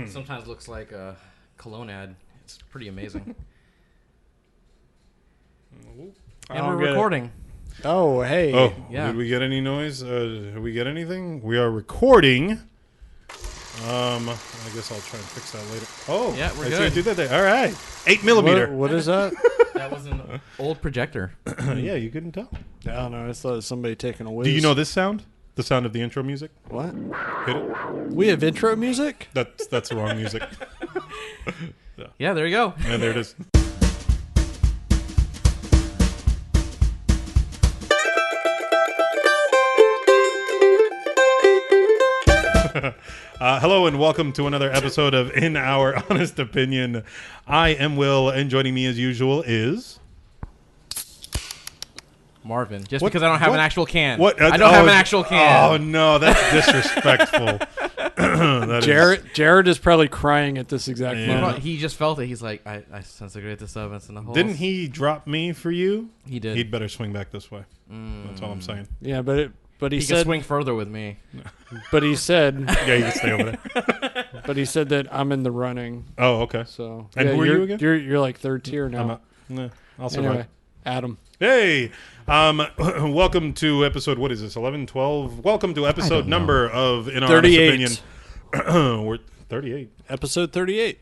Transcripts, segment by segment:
sometimes looks like a cologne ad. It's pretty amazing. And we're recording. Oh, hey. Oh, Yeah. Did we get any noise? Did we get anything? We are recording. I guess I'll try and fix that later. Oh, Yeah, we're I good. see I did that there. All right. 8 millimeter. What is that? That was an old projector. Yeah, you couldn't tell. I don't know. I thought it was somebody taking a whiz. Do you know this sound? The sound of the intro music? What? Hit it. We have intro music? That's the wrong music. Yeah, there you go. And there it is. Hello and welcome to another episode of In Our Honest Opinion. I am Will, and joining me as usual is... Marvin. Just What- because I don't have what- an actual can. What? I don't have an actual can. Oh, no, that's disrespectful. That is- Jared is probably crying at this exact Yeah. moment. He just felt it. He's like, I sense a great disturbance in the whole. Didn't he drop me for you? He did. He'd better swing back this way. That's all I'm saying. Yeah, but he He can said swing further with me. but he said Yeah, you can stay over there. but he said that I'm in the running. Oh, okay. So And who are you're, you again? You're like third tier I'm now. not, nah, I'll survive. Anyway, Adam. Hey, welcome to episode, what is this, 11, 12? Welcome to episode don't know. number of In Our 38. Honest Opinion. We're 38. Episode 38.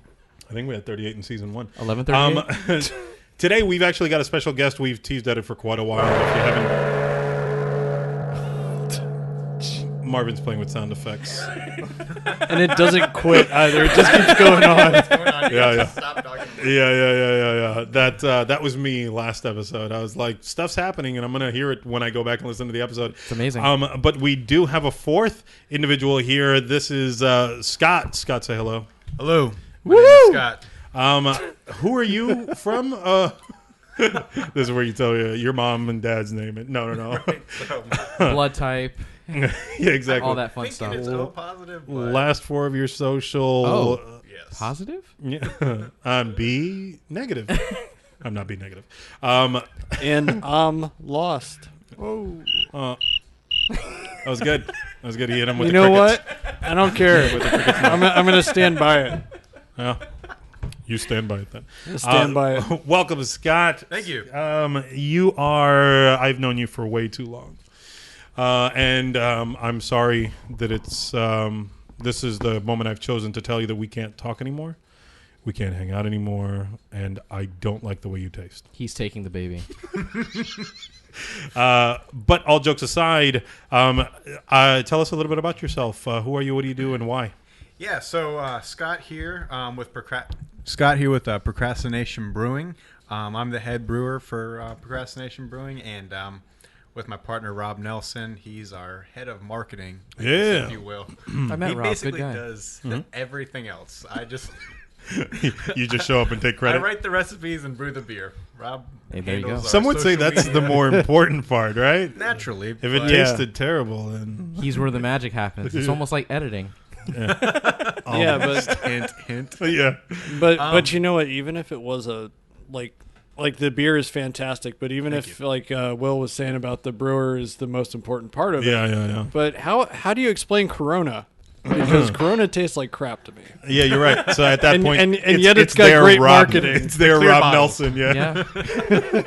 I think we had 38 in season 1. 11:38. Today we've actually got a special guest. We've teased at it for quite a while. If you haven't... Marvin's playing with sound effects. And it doesn't quit either. It just keeps going on. Yeah. Yeah. That was me last episode. I was like, stuff's happening, and I'm gonna hear it when I go back and listen to the episode. It's amazing. But we do have a fourth individual here. This is Scott. Scott, say hello. Hello. Woo! My name is Scott. Who are you from? This is where you tell your mom and dad's name. No. Blood type. Yeah, exactly. All that fun stuff. Thinking it's O positive, but Last four of your social. Oh. yes. Positive? Yeah. B negative. I'm not B negative. And I'm lost. That was good. That was good. He hit him with You the know crickets. what? I don't care. I'm going to stand by it. Yeah. You stand by it then. Stand by it. Welcome, Scott. Thank you. You are. I've known you for way too long, and I'm sorry that it's. This is the moment I've chosen to tell you that we can't talk anymore, we can't hang out anymore, and I don't like the way you taste. He's taking the baby. But all jokes aside, tell us a little bit about yourself. Who are you? What do you do? And why? Yeah. So Scott here with Procrastination Brewing. I'm the head brewer for Procrastination Brewing, and with my partner Rob Nelson, he's our head of marketing, I guess, Yeah. if you will. I met He Rob. Good basically guy. does everything else. I just You just show up and take I credit. write the recipes and brew the beer. Rob. Hey, there you handles go. our Some would say social that's the media. more important part, right? Naturally. If it but- tasted terrible, then He's where the magic happens. It's almost like editing. Yeah, but hint. yeah. but you know what? Even if it was a like the beer is fantastic, but even if Will was saying about the brewer is the most important part of it. Yeah. But how do you explain Corona? Because Corona tastes like crap to me. Yeah, you're right. So at that And- point, and yet it's got their great Rob, marketing. It's their Clear Rob bottle. Nelson. Yeah. Yeah.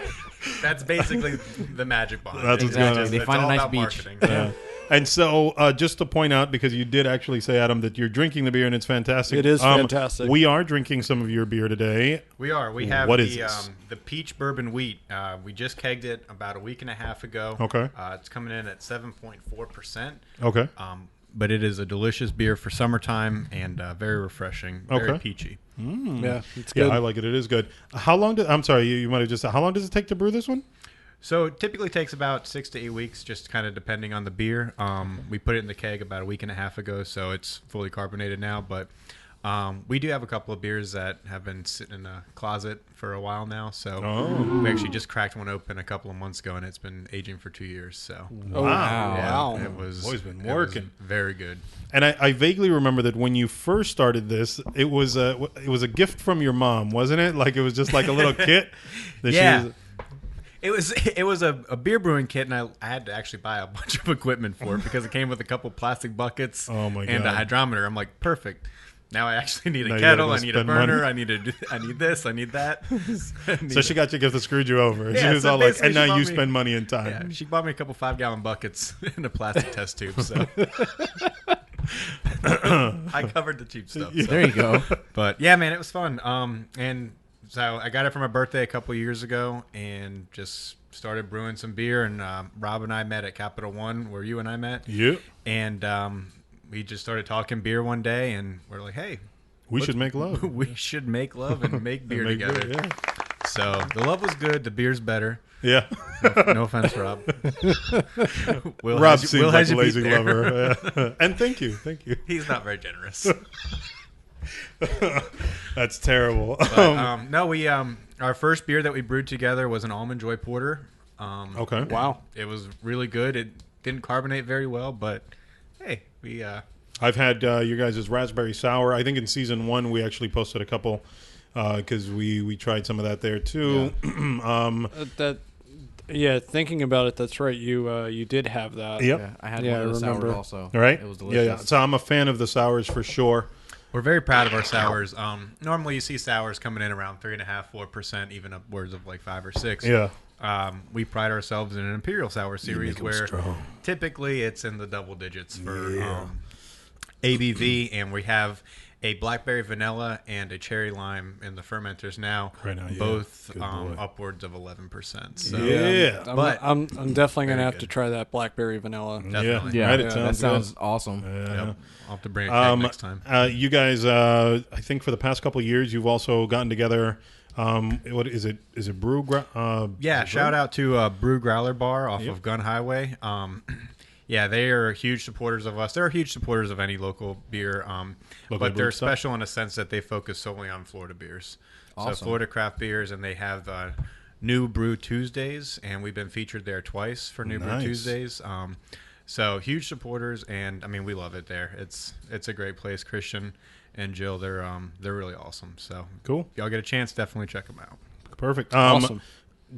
That's basically the magic bomb. That's what's going on. They It's find a all nice about beach. marketing. Yeah. And so, just to point out, because you did actually say, Adam, that you're drinking the beer and it's fantastic. It is fantastic. We are drinking some of your beer today. We are. We have What is this? the peach bourbon wheat. We just kegged it about a week and a half ago. Okay. It's coming in at 7.4%. Okay. But it is a delicious beer for summertime and very refreshing. Very Okay. peachy. Yeah, it's Yeah, good. I like it. It is good. How long? I'm sorry, you might have just said. How long does it take to brew this one? So it typically takes about 6 to 8 weeks, just kind of depending on the beer. We put it in the keg about a week and a half ago, so it's fully carbonated now. But we do have a couple of beers that have been sitting in a closet for a while now. So we actually just cracked one open a couple of months ago, and it's been aging for 2 years. So Wow. it was. Boy's been it was working. very good. And I vaguely remember that when you first started this, it was a gift from your mom, wasn't it? Like it was just like a little kit. That Yeah. She was, It was a beer brewing kit, and I had to actually buy a bunch of equipment for it because it came with a couple plastic buckets Oh, my and a God. hydrometer. I'm like, perfect. now I actually need Now a you gotta kettle. go I need a spend burner. money. I need this. I need that. I need So she got you because it screwed you over. Yeah, she was so all like, basically and she now bought you me- spend money and time. Yeah, she bought me a couple 5-gallon buckets in a plastic test tube. So I covered the cheap stuff. So. There you go. But yeah, man, it was fun. And so I got it for my birthday a couple years ago, and just started brewing some beer. And Rob and I met at Capital One, where you and I met. Yep. And we just started talking beer one day, and we're like, hey, We should make love. we should make love and make beer Make together. beer, So the love was good. The beer's better. yeah. No offense, Rob. Will Rob has you- seems Will like has a you beat lazy there. lover. Yeah. And thank you. He's not very generous. That's terrible. But, no, we our first beer that we brewed together was an Almond Joy Porter. Okay. Wow. It was really good. It didn't carbonate very well, but hey, we I've had you guys' raspberry sour. I think in season 1 we actually posted a couple because we tried some of that there too. Yeah, thinking about it, that's right. You did have that. Yep. Yeah, I had Yeah, one of I the sours remember. also. All right. It was Yeah, delicious. yeah. So I'm a fan of the sours for sure. we're very proud of our sours. Normally you see sours coming in around 3.5%, 4%, even upwards of like 5 or 6. Yeah. We pride ourselves in an Imperial Sour series 'em where strong. typically it's in the double digits for ABV, and we have a blackberry vanilla and a cherry lime in the fermenters now. Right now, yeah. Both Good boy. upwards of 11%. So Yeah. I'm, I'm definitely gonna Very have good. to try that blackberry vanilla. definitely. Yeah, Right, it that sounds sounds awesome. Yeah. Yep. I'll have to bring a keg next time. You guys, I think for the past couple of years, you've also gotten together. What is it? Is it Brew? Yeah, shout out to Brew Growler Bar off Yep. of Gun Highway. Yeah, they are huge supporters of us. They're huge supporters of any local beer, but they're brewed stuff? special in a sense that they focus solely on Florida beers. So Awesome. Florida craft beers, and they have New Brew Tuesdays, and we've been featured there twice for New Nice. Brew Tuesdays. So huge supporters, and I mean we love it there. It's a great place. Christian and Jill, they're really awesome. So Cool. y'all get a chance, definitely check them out. Perfect. Awesome.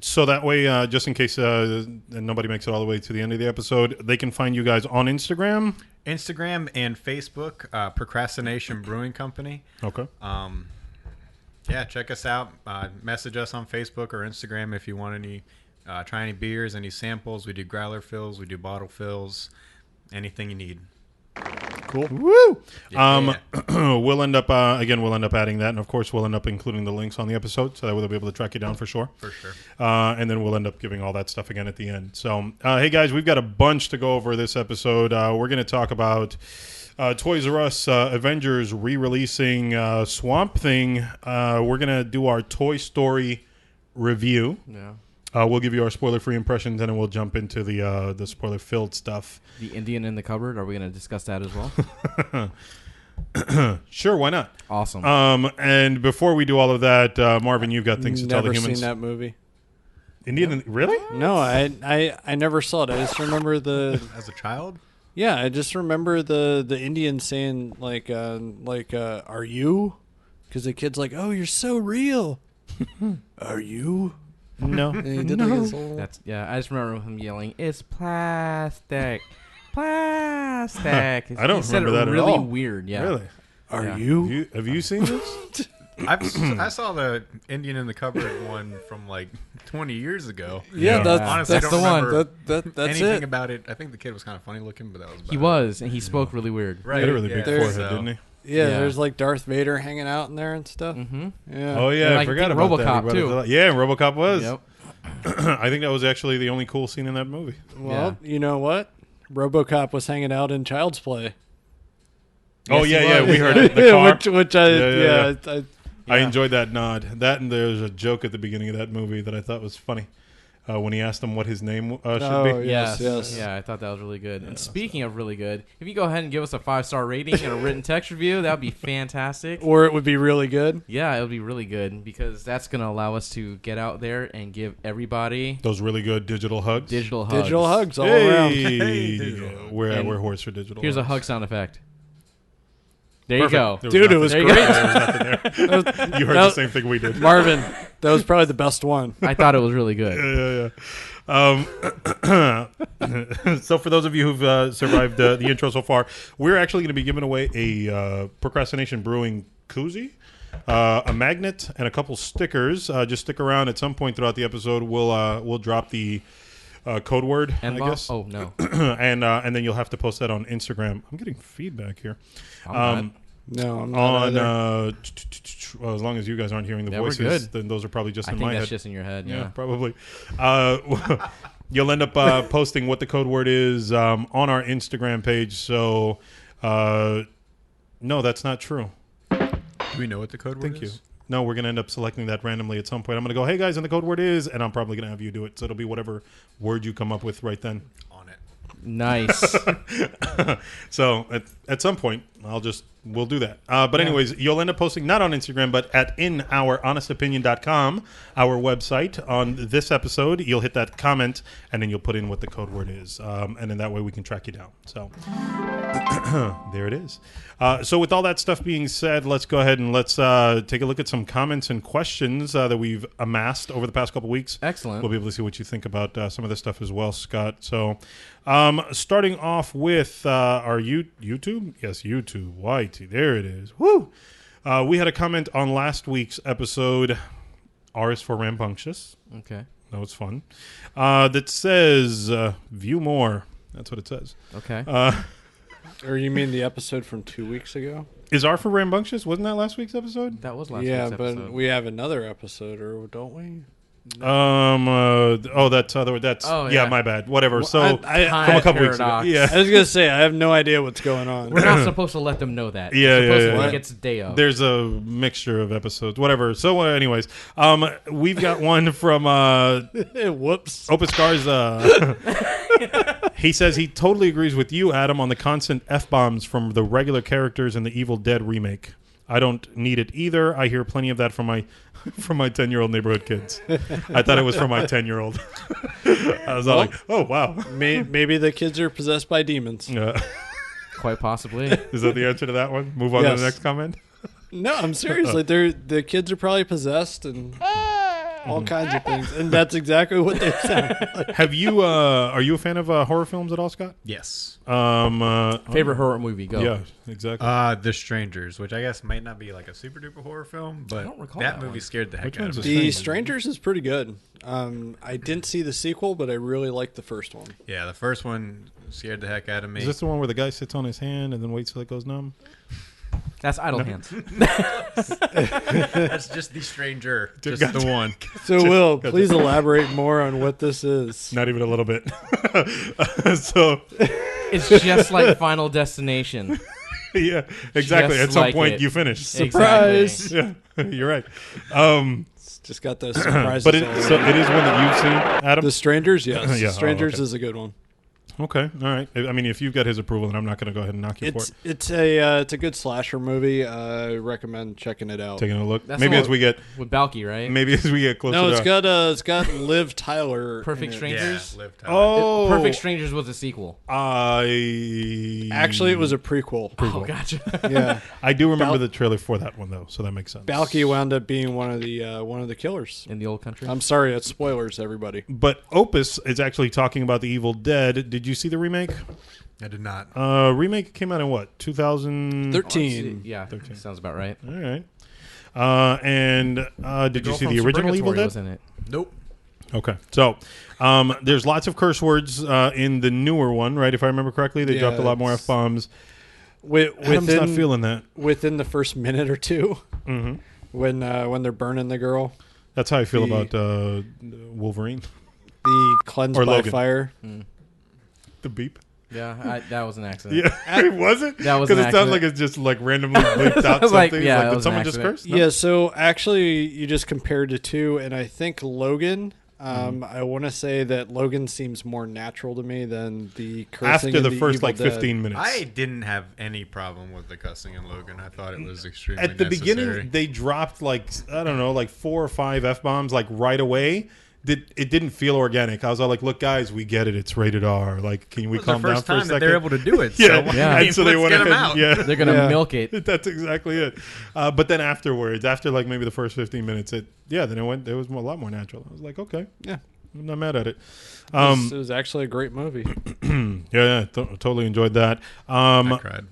So that way, just in case nobody makes it all the way to the end of the episode, they can find you guys on Instagram. Instagram and Facebook, Procrastination Brewing Company. Okay. Yeah, check us out. Message us on Facebook or Instagram if you want any, try any beers, any samples. We do growler fills, we do bottle fills, anything you need. Cool. Woo! Yeah. We'll end up adding that, and of course, we'll end up including the links on the episode, so that we'll be able to track you down for sure. For sure. And then we'll end up giving all that stuff again at the end. So, hey guys, we've got a bunch to go over this episode. We're going to talk about Toys R Us Avengers re-releasing Swamp Thing. We're going to do our Toy Story review. Yeah. We'll give you our spoiler-free impressions, and then we'll jump into the spoiler-filled stuff. The Indian in the cupboard. Are we going to discuss that as well? Sure, why not? Awesome. And before we do all of that, Marvin, you've got things to tell the Never humans. seen that movie. Indian, really? No, I never saw it. I just remember the As a child? yeah. I just remember the Indian saying like are you? Because the kid's like, oh, you're so real. Are you? No. And he did like his whole. That's yeah. I just remember him yelling, "It's plastic, plastic." I don't He said remember it that at really all. weird. Yeah. Really? Are Yeah. you? Have you seen this? I saw the Indian in the Cupboard one from like 20 years ago. Yeah, Yeah. that's Honestly, I that's don't the one. remember That's Anything it. about it. I think the kid was kind of funny looking, but that was about He it. was, and he spoke really weird. He had a really big There's- forehead, didn't he? Yeah, Yeah. there's like Darth Vader hanging out in there and stuff. Mm-hmm. Yeah. Oh yeah, And I I forgot think about that. RoboCop, We brought it too. up. Yeah, RoboCop was. Yep. I think that was actually the only cool scene in that movie. Well, you know what? RoboCop was hanging out in Child's Play. Oh Yes, yeah, he yeah, was. we heard it. The car. which I Yeah, yeah, I enjoyed that nod. That and there's a joke at the beginning of that movie that I thought was funny when he asked him what his name should Oh, be. yeah. Yes. yes. Yeah, I thought that was really good. And speaking of really good, if you go ahead and give us a 5-star rating and a written text review, that would be fantastic. Or it would be really good. Yeah, it would be really good because that's going to allow us to get out there and give everybody Those really good digital hugs. digital hugs. Digital hugs all around. Hey, Digital hugs. And we're horse for digital. Here's a hugs. hug sound effect. There Perfect. you go. There Dude, it nothing. was There you great. go. There was nothing there. You heard That- the same thing we did. Marvin, that was probably the best one. I thought it was really good. Yeah. So for those of you who've survived the intro so far, we're actually going to be giving away a Procrastination Brewing koozie, a magnet, and a couple stickers. Just stick around. At some point throughout the episode, we'll drop the code word, I guess. Oh no. and then you'll have to post that on Instagram. I'm getting feedback here. I'm No, I'm not On either. well, as long as you guys aren't hearing the Yeah, we're voices, good. then those are probably just I in think my that's head. just in your head. Yeah, Yeah. probably. You'll end up posting what the code word is on our Instagram page. So, no, that's not true. Do we know what the code word Thank you. is? No, we're going to end up selecting that randomly at some point. I'm going to go, hey guys, and the code word is, and I'm probably going to have you do it. So it'll be whatever word you come up with right then. On it. Nice. So at some point, we'll do that. But anyways, you'll end up posting not on Instagram, but at inouronestopinion.com, our website. On this episode, you'll hit that comment, and then you'll put in what the code word is. And then that way we can track you down. So there it is. So with all that stuff being said, let's go ahead and let's take a look at some comments and questions that we've amassed over the past couple weeks. Excellent. We'll be able to see what you think about some of this stuff as well, Scott. So starting off with our YouTube. Yes, YouTube. Whitey. There it is. Woo! We had a comment on last week's episode, R is for rambunctious. Okay. That was fun. That says, view more. That's what it says. Okay. Or you mean the episode from 2 weeks ago? Is R for rambunctious? Wasn't that last week's episode? That was last Yeah, week's but episode. we have another episode, or don't we? That's other. That's Oh, yeah. yeah. My bad. Whatever. So I- from a couple weeks ago. Paradox. Yeah. I was gonna say I have no idea what's going on. We're not supposed to let them know that. Yeah, We're supposed yeah, to yeah. think it's day of. There's a mixture of episodes. Whatever. So, anyways, we've got one from Whoops. Opus Garza. He says he totally agrees with you, Adam, on the constant F-bombs from the regular characters in the Evil Dead remake. I don't need it either. I hear plenty of that from my 10-year-old neighborhood kids. I thought it was from my 10-year-old. I was all like, oh, wow. Maybe the kids are possessed by demons. Quite possibly. Is that the answer to that one? Move on to Yes. the next comment. No, I'm serious. Like the kids are probably possessed and all kinds of things, and that's exactly what they sound like. Have you? Are you a fan of horror films at all, Scott? Yes. Favorite horror movie? Go. Yeah, exactly. The Strangers, which I guess might not be like a super duper horror film, but don't recall that that movie one. scared the heck Which out one's of the me. The Strangers. Strangers is pretty good. I didn't see the sequel, but I really liked the first one. Yeah, the first one scared the heck out of me. Is this the one where the guy sits on his hand and then waits till it goes numb? That's Idle Hands. That's just the Stranger, just Gotcha. the one. So, Will, please elaborate more on what this is. Not even a little bit. So, It's just like Final Destination. yeah, exactly. Just At some like point, it. you finish. Surprise! Yeah, you're right. It's just got those surprises. But all it over. is one that you've seen, Adam. The Strangers, yes. Yeah, oh, Strangers okay. is a good one. Okay, all right. I mean, if you've got his approval, then I'm not going to go ahead and knock you for It's it. it's a good slasher movie. I recommend checking it out. Taking a look. That's Maybe the as one we get with Balky, right? closer. No, to, it's got Liv Tyler. Perfect in it. Strangers? Yeah, Liv Tyler. Oh, Perfect Strangers was a sequel. Actually, it was a prequel. Oh, gotcha. Yeah, I do remember Bal- the trailer for that one though, so that makes sense. Balky wound up being one of the killers. In the old country. I'm sorry, it's spoilers, everybody. But Opus is actually talking about the Evil Dead. Did you see the remake? I did not. Remake came out in what? 2013. 13. Yeah, 13. sounds about right. All right. And did you Girl see from the original Evil Suburgatory Dead? was in it. Nope. Okay. So, there's lots of curse words in the newer one, right? If I remember correctly, they Yeah, dropped a lot more it's- F bombs. Adam's not feeling that. within the first minute or two, hmm when they're burning the girl, That's how I feel The- about Wolverine. the cleansed Or by Logan. fire. The beep. Yeah, that was an accident. Yeah, was it? That was because an it sounds accident. like it's just like randomly bleeped out I was like, something. yeah, Like, that did was an someone just accident. curse? No? Yeah, so actually, you just compared the two, and I think Logan. I want to say that Logan seems more natural to me than the cursing After in the first Evil like Dead. 15 minutes. I didn't have any problem with the cussing in Logan. I thought it was extremely At the necessary. beginning, they dropped like I don't know, like 4 or 5 F bombs like right away. It didn't feel organic. I was all like, "Look, guys, we get it. It's rated R. Like, can we It was the calm down first for a time that second?" they're able to do it. Yeah, So, Yeah. I mean, and so they let's went get 'em ahead. out. Yeah, They're gonna Yeah. milk it. that's exactly it. But then afterwards, after like maybe the first 15 minutes, then it was a lot more natural. I was like, okay, Yeah. I'm not mad at it. It was actually a great movie. Totally enjoyed that. I cried.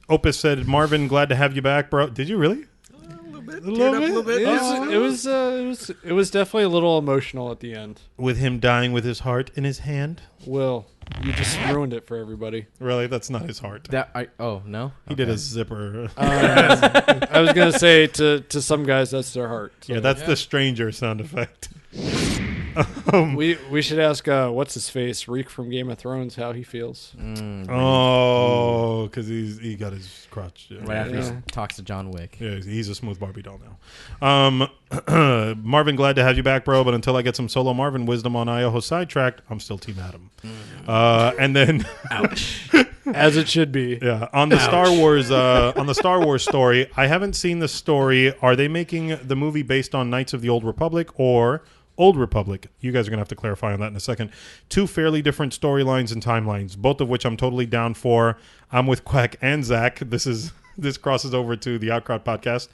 Opus said, Marvin, glad to have you back, bro. Did you really? A little bit. It was definitely a little emotional at the end. With him dying with his heart in his hand? Will, you just ruined it for everybody. Really? That's not his heart. No? He did a zipper. I was gonna say to some guys that's their heart. So. Yeah, that's the stranger sound effect. We should ask what's his face Reek from Game of Thrones how he feels. Oh, because he got his crotch. Yeah. Right after he talks to John Wick. Yeah, he's a smooth Barbie doll now. Marvin, glad to have you back, bro. But until I get some solo Marvin wisdom on Ioho Sidetracked, I'm still Team Adam. And then, Ouch. As it should be. Yeah, on the Star Wars story, I haven't seen the story. Are they making the movie based on Knights of the Old Republic or Old Republic? You guys are going to have to clarify on that in a second. Two fairly different storylines and timelines, both of which I'm totally down for. I'm with Quack and Zach. This crosses over to the Outcrowd podcast.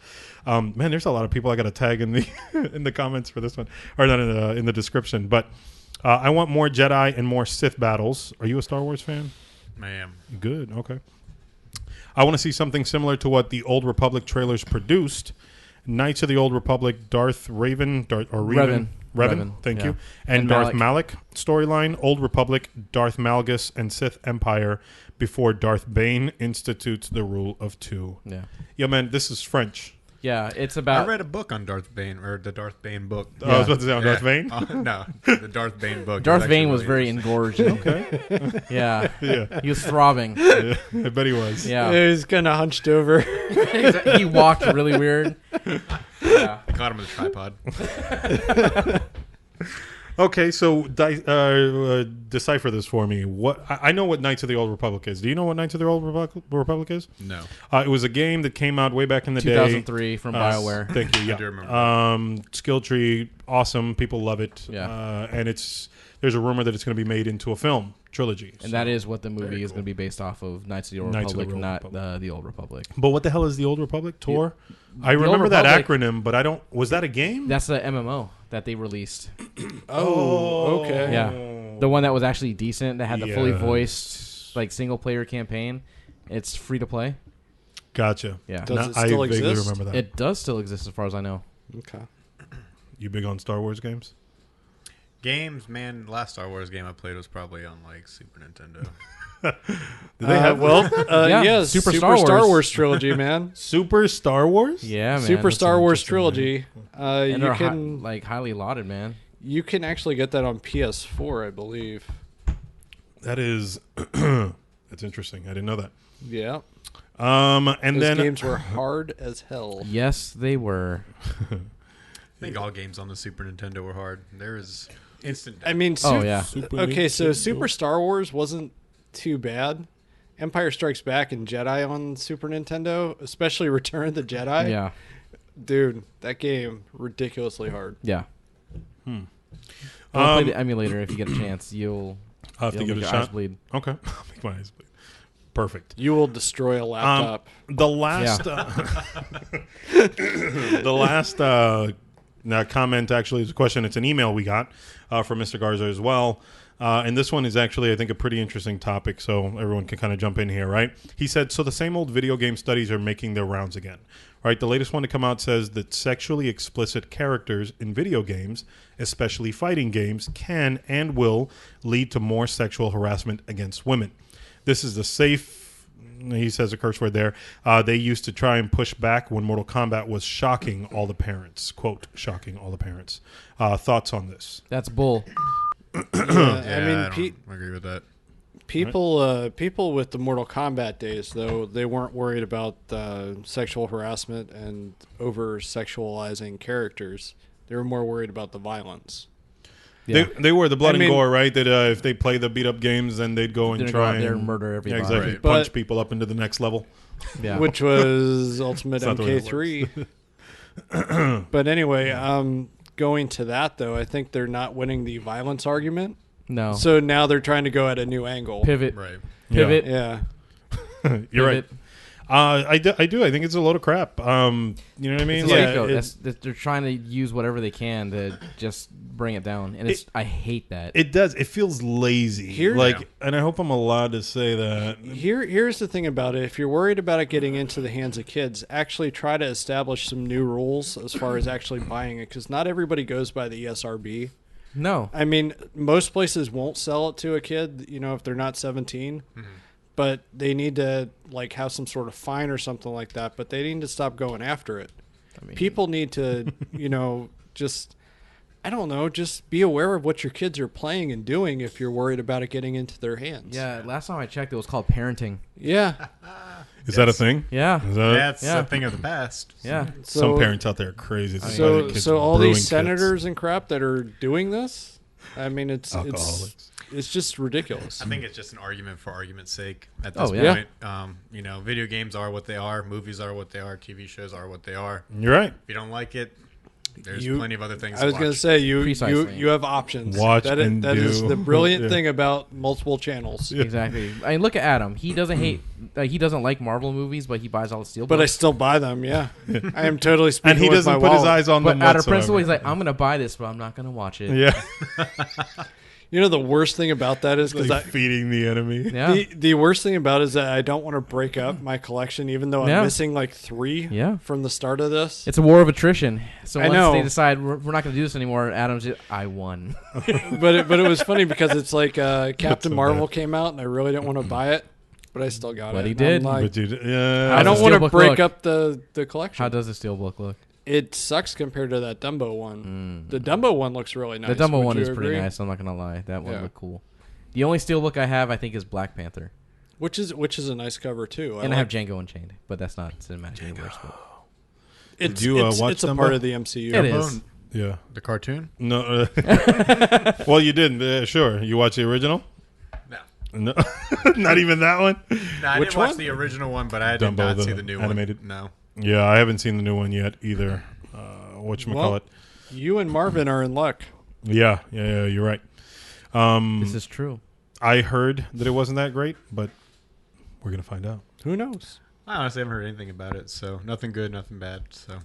Man, there's a lot of people I got to tag in the in the comments for this one, or not in the description. But I want more Jedi and more Sith battles. Are you a Star Wars fan? I am. Good. Okay. I want to see something similar to what the Old Republic trailers produced. Knights of the Old Republic, Revan. Thank you. And Darth Malak storyline, Old Republic, Darth Malgus, and Sith Empire before Darth Bane institutes the rule of two. Yeah, man, this is French. Yeah, it's about... I read a book on Darth Bane, or the Darth Bane book. Oh, I was about to say on Darth Bane? No, the Darth Bane book. Darth Bane was very engorged. Okay. Yeah. He was throbbing. Yeah, I bet he was. Yeah. He was kind of hunched over. He walked really weird. Yeah. I caught him with a tripod. Okay, so decipher this for me. I know what Knights of the Old Republic is. Do you know what Knights of the Old Republic is? No. It was a game that came out way back in the 2003 from BioWare. Thank you. Yeah. I do remember Skill tree, awesome. People love it. Yeah. And there's a rumor that it's going to be made into a film trilogy. And that is what the movie is going to be based off of, Knights of the Old Republic, not the Old Republic. But what the hell is the Old Republic? Tor? I remember that acronym, but I don't... Was that a game? That's the MMO that they released. Oh, okay. Yeah. The one that was actually decent, that had the fully voiced single-player campaign. It's free to play. Gotcha. Yeah. Does it still I vaguely exist? remember that. It does still exist as far as I know. Okay. You big on Star Wars games? Games, man. Last Star Wars game I played was probably on Super Nintendo. Did they have Super Star Wars trilogy, man. Super Star Wars? Yeah, man. Super That's Star Wars interesting, trilogy. and You they're can highly lauded, man. you can actually get that on PS4, I believe. That is... That's interesting. I didn't know that. Yeah. And Those then games were hard as hell. Yes, they were. I think all games on the Super Nintendo were hard. There is instant. I mean, yeah. Okay, so Super Star Wars wasn't too bad. Empire Strikes Back and Jedi on Super Nintendo, especially Return of the Jedi. Yeah. Dude, that game ridiculously hard. Yeah. Play the emulator if you get a chance. You'll I'll have to give it a your shot. eyes bleed. Okay. I'll make my eyes bleed. Perfect. You will destroy a laptop. The last, comment actually is a question. It's an email we got from Mr. Garza as well. And this one is actually, I think, a pretty interesting topic, so everyone can kind of jump in here, right? He said, so the same old video game studies are making their rounds again, right? The latest one to come out says that sexually explicit characters in video games, especially fighting games, can and will lead to more sexual harassment against women. This is the safe, he says a curse word there, they used to try and push back when Mortal Kombat was shocking all the parents. Quote, shocking all the parents. Thoughts on this? That's bull. I agree with that. People with the Mortal Kombat days, though, they weren't worried about sexual harassment and over-sexualizing characters. They were more worried about the violence. Yeah. They were the blood and gore, right? That if they play the beat-up games, then they'd go and try and and murder everybody. Yeah, exactly. Right. Punch people up into the next level. Yeah. Which was Ultimate That's not the way it MK3. But anyway, going to that, though, I think they're not winning the violence argument. No. So now they're trying to go at a new angle. Pivot. Right. Pivot. Yeah. You're right. I do. I think it's a load of crap. You know what I mean? It's a Yeah, scapegoat. it's- They're trying to use whatever they can to just bring it down, and I hate that. It does. It feels lazy. Here- And I hope I'm allowed to say that. Here's the thing about it. If you're worried about it getting into the hands of kids, actually try to establish some new rules as far as actually buying it, because not everybody goes by the ESRB. No, I mean, most places won't sell it to a kid, if they're not 17. But they need to have some sort of fine or something like that. But they need to stop going after it. I mean, People need to, just just be aware of what your kids are playing and doing if you're worried about it getting into their hands. Yeah, last time I checked, it was called parenting. Yeah. Is that a thing? Yeah, Is that That's Yeah. a thing of the past. yeah. Some parents out there are crazy. It's So, like kids so all brewing these kits. senators and crap that are doing this, I mean, it's Alcoholics. it's just ridiculous. I think it's just an argument for argument's sake at Oh, this yeah. point. Video games are what they are, movies are what they are, TV shows are what they are. You're right. If you don't like it, there's You- plenty of other things I was to going watch. to say you Precisely. you have options. Watch that and that is do. the brilliant Yeah. thing about multiple channels. Exactly. I mean, look at Adam. He doesn't hate. He doesn't like Marvel movies, but he buys all the steel. But I still buy them. Yeah, I am totally speaking. And he with doesn't my put his wallet. eyes on But them out of whatsoever. principle, he's like, I'm gonna buy this, but I'm not gonna watch it. Yeah. The worst thing about that is because Feeding the enemy. Yeah. the worst thing about it is that I don't want to break up my collection, even though I'm Yeah. missing like 3 Yeah. from the start of this. It's a war of attrition. So I once know. they decide we're not going to do this anymore, Adam's just, I won. but it was funny because it's like Captain so Marvel came out and I really didn't want to buy it, but I still got But it. he And I'm did. like, But you, yeah. I How's don't the want to steelbook break look? up the collection. How does the steelbook look? It sucks compared to that Dumbo one. The Dumbo one looks really nice. The Dumbo Would one you is pretty agree? nice. I'm not going to lie. That one Yeah. looked cool. The only steelbook I have, I think, is Black Panther, Which is a nice cover too. and I have Django Unchained, but that's not cinematic universe. But It's, Did you, it's, watch it's a Dumbo? part of the MCU. It is. Yeah. The cartoon? No. Well, you didn't. Sure. You watched the original? No. No. Not even that one? No, I Which didn't watch one? the original one, but I did Dumbo, not the see the new animated? one. No. Yeah, I haven't seen the new one yet either. Whatchamacallit? You and Marvin are in luck. Yeah, you're right. this is true. I heard that it wasn't that great, but we're going to find out. Who knows? I honestly haven't heard anything about it, so nothing good, nothing bad. So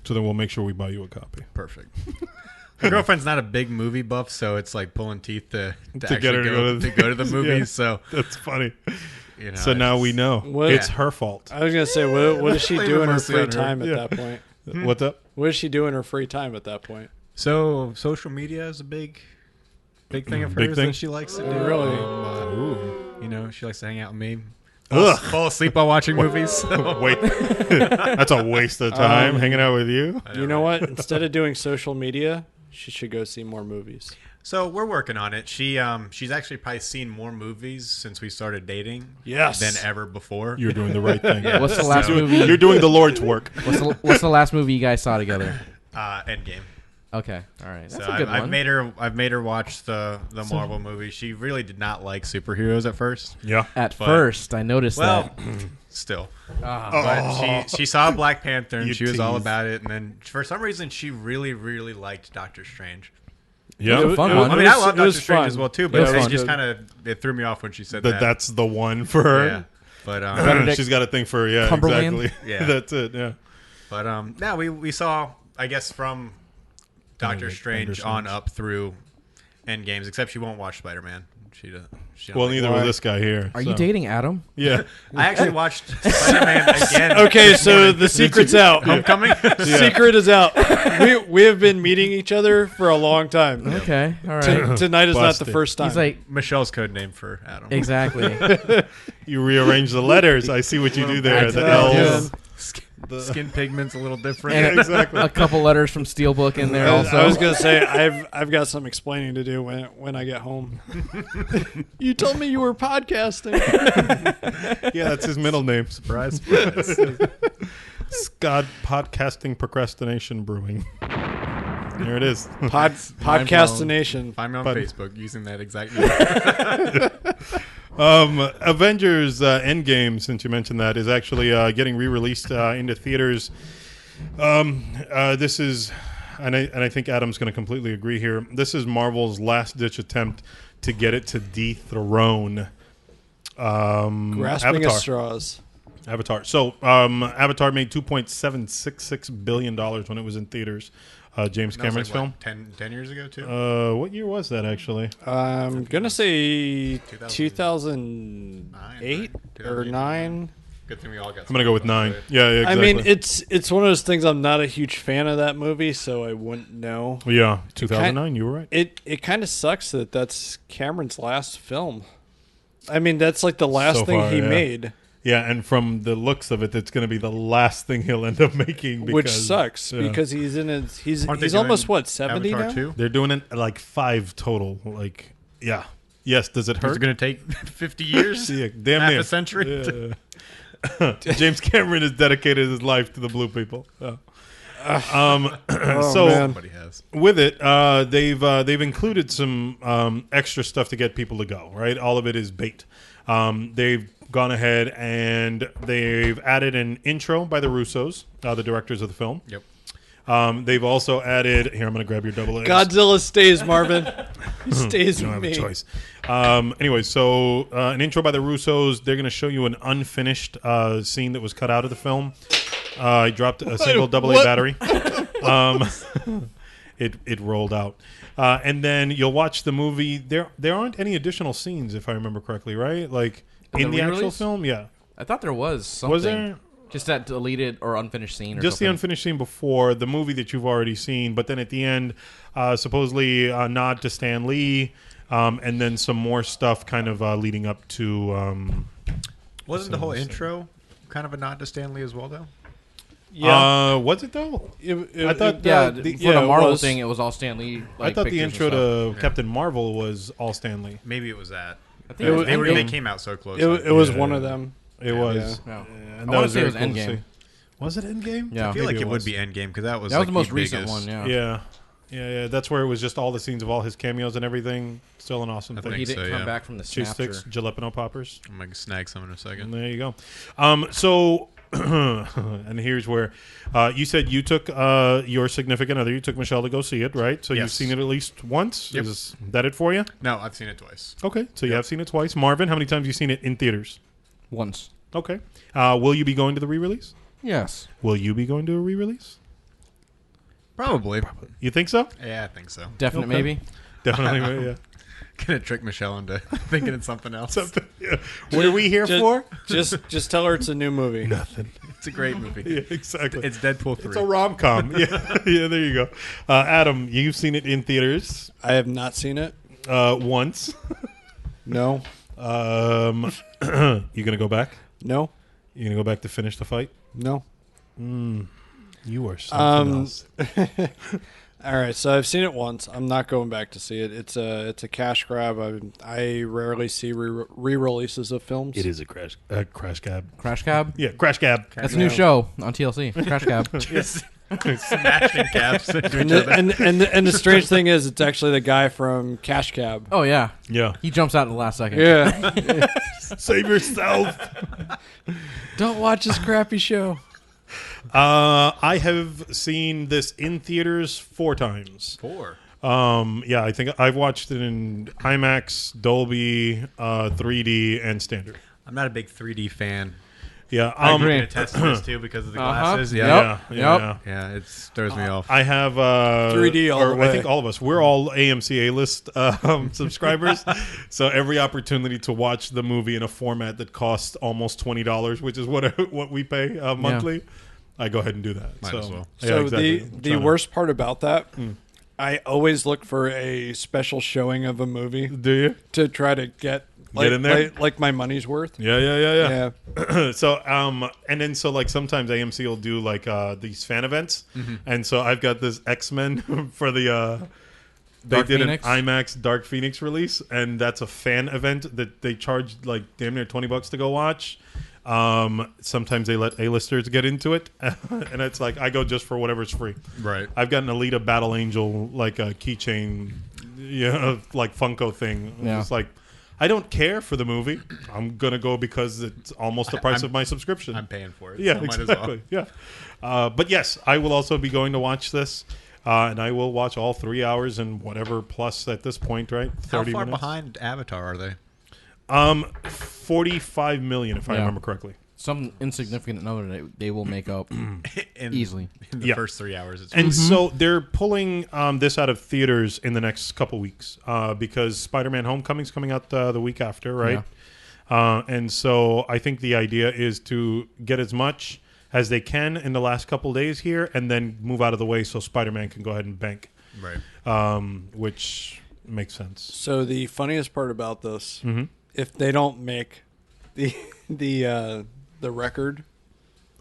So then we'll make sure we buy you a copy. perfect. My girlfriend's not a big movie buff, so it's like pulling teeth to To actually get her to go to the movies. Yeah. So That's funny. you know, So now we know. What- It's Yeah. her fault. I was gonna say, what does she Blame do it in her mostly free on her. time at Yeah. that point? What's up? What does she do in her free time at that point? So social media is a big thing of Big hers thing? that she likes to do. Really? She likes to hang out with me. Ugh. Fall asleep while watching movies. So. Wait. That's a waste of time hanging out with you. You know what? Instead of doing social media, she should go see more movies. So we're working on it. She's actually probably seen more movies since we started dating Yes. than ever before. You're doing the right thing. What's the last You're movie? You're doing the Lord's work. What's the last movie you guys saw together? Endgame. Okay, all right, that's So a good I've one. made her watch the Marvel movie. She really did not like superheroes at first. Yeah. At but- first, I noticed Well, that. still. Ah. But she saw Black Panther and You she was all tease. about it. And then for some reason, she really, really liked Doctor Strange. Yeah. It was a fun one. I mean, I was- love it was Doctor Strange fun. as well too, It but was it fun. just kind of it threw me off when she said that. That's the one for her. Yeah, but Benedict She's got a thing for Cumberland? exactly. Yeah. That's it. Yeah. yeah, we saw, I guess, from Doctor Benedict Strange Cumberbatch. on up through Endgames, except she won't watch Spider-Man. She don't Well, like neither Why? will this guy here. Are you so. dating Adam? Yeah. I actually watched Spider-Man again. Okay, this so morning. the secret's out. Homecoming. The secret is out. We have been meeting each other for a long time. Okay, all right. Tonight is not Busted. the first time. He's like, Michelle's code name for Adam. exactly. You rearrange the letters. I see what you do there. The Exactly. L's. Skin pigment's a little different. And Exactly. a couple letters from Steelbook in there also. I was gonna say I've got some explaining to do when I get home. You told me you were podcasting. Yeah, that's his middle name. Surprise. Scott Podcasting Procrastination Brewing. There it is. Podcastination. Find me on But- Facebook using that exact name. Avengers Endgame, since you mentioned that, is actually getting re-released into theaters. This is, and I think Adam's going to completely agree here. This is Marvel's last-ditch attempt to get it to dethrone Grasping Avatar. at straws. Avatar. So, Avatar made $2.766 billion when it was in theaters. James That was Cameron's like, film. what, 10 years ago, too? What year was that, actually? I'm gonna say 2008 2008 or 9. Good thing we all got I'm going to go with 9. Yeah, I exactly. mean, it's one of those things. I'm not a huge fan of that movie, so I wouldn't know. Yeah, 2009, you were right. It kind of sucks that that's Cameron's last film. I mean, that's like the last So thing far, he yeah. made, Yeah, and from the looks of it, it's going to be the last thing he'll end up making. which because- sucks yeah. because he's in his he's Aren't they he's almost doing what 70 Avatar now. 2? They're doing it like 5 total. Like, yeah. Yes, does it Is hurt? it going to take 50 years? Yeah, damn Half near. a century? Yeah. James Cameron has dedicated his life to the blue people. Yeah. Oh, so man. Somebody has. with it, they've included some extra stuff to get people to go. Right, all of it is bait. They've gone ahead and they've added an intro by the Russos, the directors of the film. Yep. They've also added. Here, I'm going to grab your double A's. Godzilla stays, Marvin. He stays You don't with have me. a choice. Anyway, so an intro by the Russos. They're going to show you an unfinished scene that was cut out of the film. I dropped a single AA what? battery. It rolled out, and then you'll watch the movie. There aren't any additional scenes, if I remember correctly, right? Like in the actual re-release? film, yeah. I thought there was something. Was there? Just that deleted or unfinished scene or Just the something. unfinished scene before the movie that you've already seen, but then at the end, supposedly a nod to Stan Lee, and then some more stuff kind of leading up to. Wasn't the whole intro kind of a nod to Stanley as well, though? Yeah, Was it though? I thought Yeah, the- for yeah, the it Marvel was. thing, it was all Stan Lee. Like, I thought the pictures intro and stuff. to Captain Marvel was all Stan Lee. Maybe it was that. I think It was- They Endgame. came out so close. it was Yeah. one of them. It was. Yeah. And I that wanna say it very was cool to Endgame. see. Was it Endgame? Yeah. I feel Maybe like it would was. be Endgame because that was That was like the most the recent biggest. one. Yeah. That's where it was just all the scenes of all his cameos and everything. Still an awesome I thing. But he think didn't so, come yeah. back from the Cheese snapper. sticks, jalapeno poppers. I'm going to snag some in a second. And there you go. So, and here's where you said you took your significant other, you took Michelle to go see it, right? So you've Yes. seen it at least once. Yep. Is that it for you? No, I've seen it twice. Okay, so you have seen it twice. Marvin, how many times have you seen it in theaters? Once. Okay. Will you be going to the re-release? Yes. Will you be going to a re-release? Probably. You think so? Yeah, I think so. Definite Okay. maybe. Definitely, yeah. Gonna trick Michelle into thinking it's something else. Something. Yeah. What are we here Just- for? Just tell her it's a new movie. Nothing. It's a great movie. Yeah, exactly. It's Deadpool 3. It's a rom com. Yeah, yeah. There you go. Adam, you've seen it in theaters I have not seen it. once. No, You gonna go back? no, You gonna go back to finish the fight? no. You are something else. All right, so I've seen it once. I'm not going back to see it. It's a cash grab. I rarely see re-releases of films. It is a crash cab. Crash Cab. Yeah, crash cab. That's a new show on TLC. Crash Cab. Just smashing caps into And each the, other. and the strange thing is, it's actually the guy from Cash Cab. Oh yeah. Yeah. He jumps out at the last second. Yeah. Save yourself. Don't watch this crappy show. I have seen this in theaters 4 times. 4. Yeah, I think I've watched it in IMAX, Dolby, 3D, and standard. I'm not a big 3D fan. Yeah, I agree. I can attest to this too because of the Uh-huh. glasses. Yep. Yeah. yeah. Yeah, it throws me off. I have 3D all the I way. think all of us. We're all AMC A-list subscribers, so every opportunity to watch the movie in a format that costs almost $20, which is what we pay monthly, I go ahead and do that. Might so, as well. yeah, So exactly. the worst part about that, I always look for a special showing of a movie Do you? to try to get in there? like my money's worth. Yeah. So and then so like sometimes AMC will do like these fan events, and so I've got this X-Men for the they Dark did Phoenix? an IMAX Dark Phoenix release, and that's a fan event that they charge like damn near $20 to go watch. Sometimes they let A-listers get into it, and it's like I go just for whatever's free. Right. I've got an Alita Battle Angel like a keychain, like Funko thing. Yeah. It's like I don't care for the movie. I'm gonna go because it's almost the price of my subscription. I'm paying for it. Yeah, so might exactly. Yeah, but yes, I will also be going to watch this, and I will watch all 3 hours and whatever plus at this point, right? as well. How 30 far minutes. behind Avatar are they? 45 million, if I Yeah. remember correctly. some insignificant number that they will make up easily. In the Yeah. first 3 hours. It's And so they're pulling this out of theaters in the next couple weeks because Spider-Man: Homecoming's coming out the week after, right? And so I think the idea is to get as much as they can in the last couple days here, and then move out of the way so Spider-Man can go ahead and bank, right. which makes sense. So the funniest part about this, Mhm. if they don't make the record,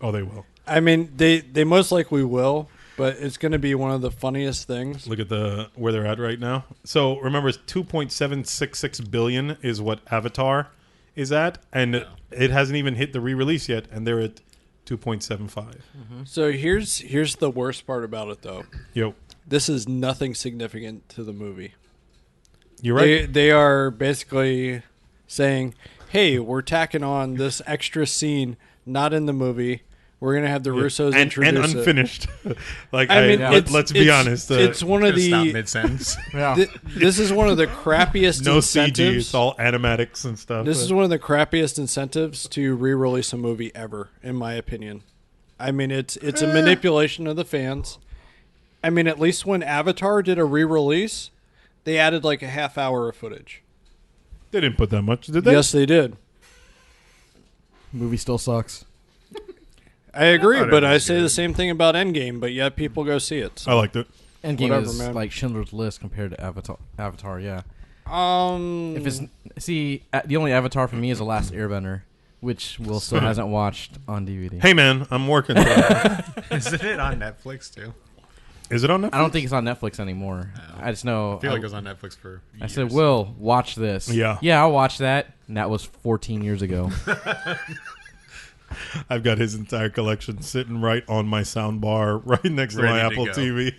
Oh, they will. I mean they most likely will, but it's going to be one of the funniest things. Look at where they're at right now. So remember, it's 2.766 billion is what Avatar is at, and it hasn't even hit the re-release yet, and they're at 2.75. So here's the worst part about it though. Yo, This is nothing significant to the movie. you're right. They are basically saying, "Hey, we're tacking on this extra scene not in the movie. We're gonna have the Russos and introduce it." unfinished. Like, I mean, let's be honest. It's one of Stop the. mid-sentence. Yeah. This is one of the crappiest no incentives. CG. It's all animatics and stuff. This is one of the crappiest incentives to re-release a movie ever, in my opinion. I mean, it's a manipulation of the fans. I mean, at least when Avatar did a re-release, they added like a half hour of footage. They didn't put that much, did they? Yes, they did. Movie still sucks. I agree, thought it but I was say good. the same thing about Endgame, but yet people go see it. I liked it. Endgame Whatever, is man. like Schindler's List compared to Avatar. Yeah. If If it's the only Avatar for me is The Last Airbender, which Will still hasn't watched on DVD. Hey, man, I'm working. Isn't it on Netflix too? Is it on Netflix? I don't think it's on Netflix anymore. I just know. I feel like it was on Netflix for years. I said, Will, watch this. Yeah. Yeah, I'll watch that. And that was 14 years ago. I've got his entire collection sitting right on my sound bar, right next to Ready my to Apple go. TV.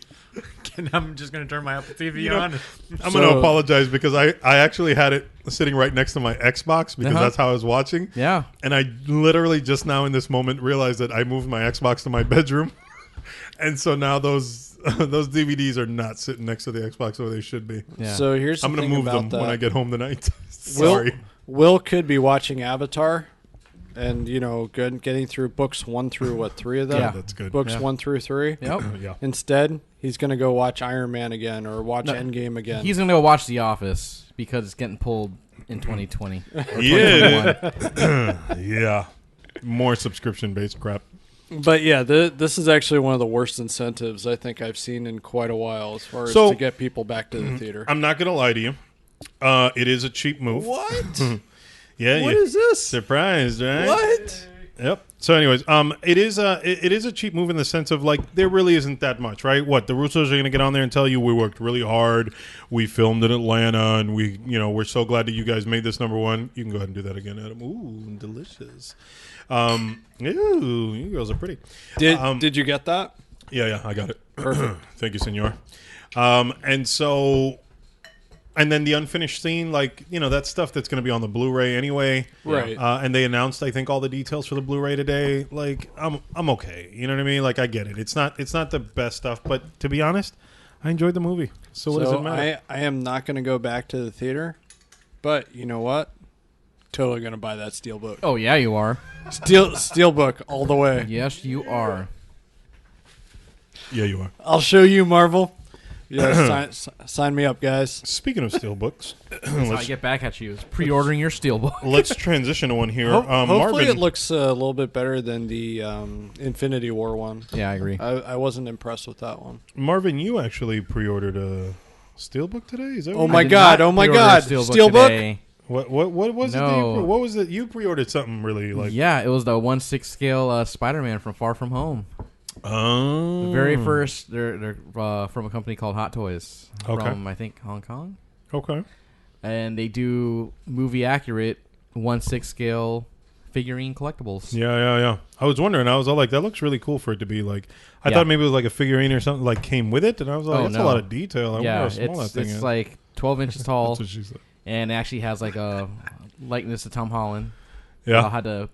And I'm just going to turn my Apple TV You know, on. I'm So- going to apologize because I actually had it sitting right next to my Xbox because Uh-huh. that's how I was watching. Yeah. And I literally just now in this moment realized that I moved my Xbox to my bedroom. And so now those DVDs are not sitting next to the Xbox where they should be. Yeah. So here's the I'm going thing to move about them that. when I get home tonight. Will, Sorry. Will could be watching Avatar, and getting through books 1 through 3 of them. Yeah. That's good. Books Yeah. 1 through 3. Yep. Yeah. Instead, he's gonna go watch Iron Man again or watch No, Endgame again. He's going to go watch The Office because it's getting pulled in 2020. Or Yeah. 2021. Yeah. More subscription-based crap. But yeah, this is actually one of the worst incentives I think I've seen in quite a while, as far as So- to get people back to the theater. I'm not going to lie to you. It is a cheap move. What? Yeah. What you is this? surprised, right? What? Yep. So, anyways, it is a cheap move in the sense of like there really isn't that much, right? What the Russos are going to get on there and tell you we worked really hard, we filmed in Atlanta, and we're so glad that you guys made this number one. You can go ahead and do that again, Adam. Ooh, delicious. Ooh, you girls are pretty. Did you get that? Yeah, I got it. Perfect. Thank you, senor. And then the unfinished scene, like, that stuff that's going to be on the Blu-ray anyway. Right. And they announced, I think, all the details for the Blu-ray today. Like, I'm okay. You know what I mean? Like, I get it. It's not the best stuff, but to be honest, I enjoyed the movie. So what does it matter? I am not going to go back to the theater, but you know what? Totally going to buy that Steelbook. Oh, yeah, you are. Steelbook all the way. Yes, you are. Yeah, you are. I'll show you, Marvel. Yeah, sign me up, guys. Speaking of steelbooks, That's how I get back at you. Is pre-ordering your Steelbook. let's transition to one here. Hopefully, Marvin, it looks a little bit better than the Infinity War one. Yeah, I agree. I wasn't impressed with that one. Marvin, you actually pre-ordered a steelbook today? Is that Oh what my I did God! not Oh my pre-order a God! Steelbook Steelbook. today. What was it? No. What was it? You pre-ordered something really like? Yeah, it was the 1/6 scale Spider-Man from Far From Home. Oh, The very first, they're from a company called Hot Toys Okay. from, I think, Hong Kong. Okay. And they do movie-accurate 1/6 scale figurine collectibles. Yeah. I was wondering. I was all like, that looks really cool for it to be like. I Yeah. thought maybe it was like a figurine or something like came with it, and I was like, Oh, that's a no. lot of detail. I Yeah, wonder how small that it's thing is. like 12 inches tall, That's what she said. and it actually has like a likeness to Tom Holland. Yeah. I'll have to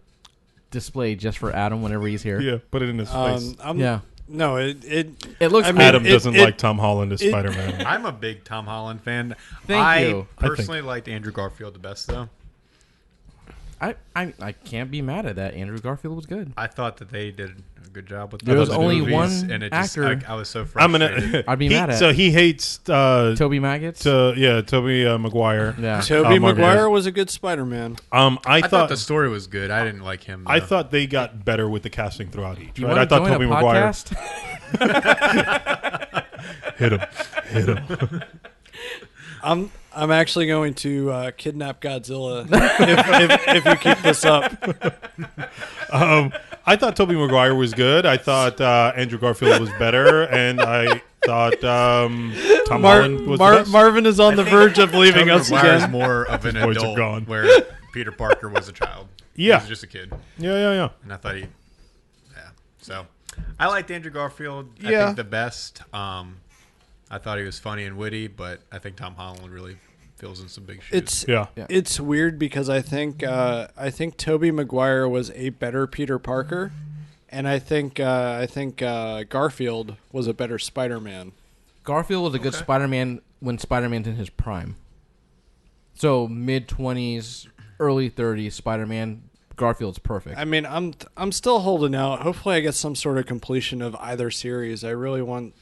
display just for Adam whenever he's here. Yeah. Put it in his face. Yeah. No, it It looks I cool. mean, Adam doesn't it- like Tom Holland as Spider-Man. I'm a big Tom Holland fan. Thank I you. I think- personally liked Andrew Garfield the best, though. I can't be mad at that. Andrew Garfield was good. I thought that they did a good job with There was those only movies, one and it just, actor. I was so I'm frustrated. gonna. I'd be mad at. So he hates. Toby Maggots. Toby Maguire. Yeah. Toby Marvin, Maguire yes. was a good Spider-Man. I I thought thought the story was good. I didn't like him. I though. thought they got better with the casting throughout each. You Right? want I to thought join Toby a Maguire podcast? hit him. I'm actually going to kidnap Godzilla if you keep this up. I thought Toby Maguire was good. I thought Andrew Garfield was better, and I thought Tom Holland was the best. Marvin is on the verge of leaving Tobey us Maguire's again. more of an Boys are adult, gone. where Peter Parker was a child. Yeah. He was just a kid, Yeah. and I thought yeah. So, I liked Andrew Garfield. I Yeah. think the best. I thought he was funny and witty, but I think Tom Holland really fills in some big shoes. It's Yeah. it's weird because I think Toby Maguire was a better Peter Parker, and I think Garfield was a better Spider-Man. Garfield was a good Spider-Man when Spider-Man's in his prime. So mid-20s, early 30s Spider-Man. Garfield's perfect. I mean, I'm still holding out. Hopefully, I get some sort of completion of either series. I really want.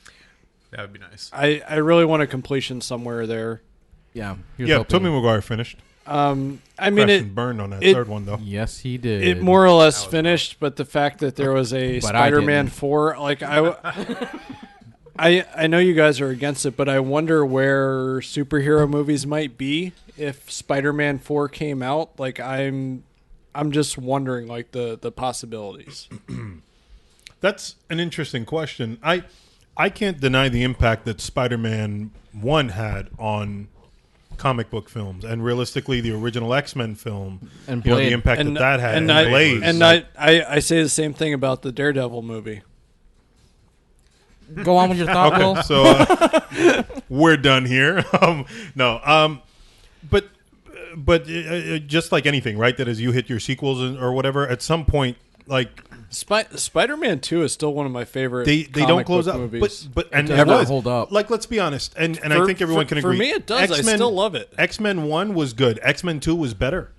That would be nice. I really want a completion somewhere there. Yeah. Yeah, Toby Maguire finished. I mean, Crashed it and burned on that it- third one, though. Yes, he did. it more or less finished, but the fact that there was a But I Spider-Man didn't. 4, like I know you guys are against it, but I wonder where superhero movies might be if Spider-Man 4 came out. Like I'm just wondering, like the possibilities. That's an interesting question. I can't deny the impact that Spider-Man 1 had on comic book films, and realistically, the original X-Men film, And you know, the Blade. impact that had, and I, Blade. and I say the same thing about the Daredevil movie. Go on with your thought, Will. So we're done here. But just like anything, right? That as you hit your sequels or whatever, at some point, like Spider-Man 2 is still one of my favorite. they don't comic close book up, movies. but and does it not was. hold up. Like, let's be honest, and I think everyone can agree. For me, it does. I still love it. X-Men 1 was good. X-Men 2 was better.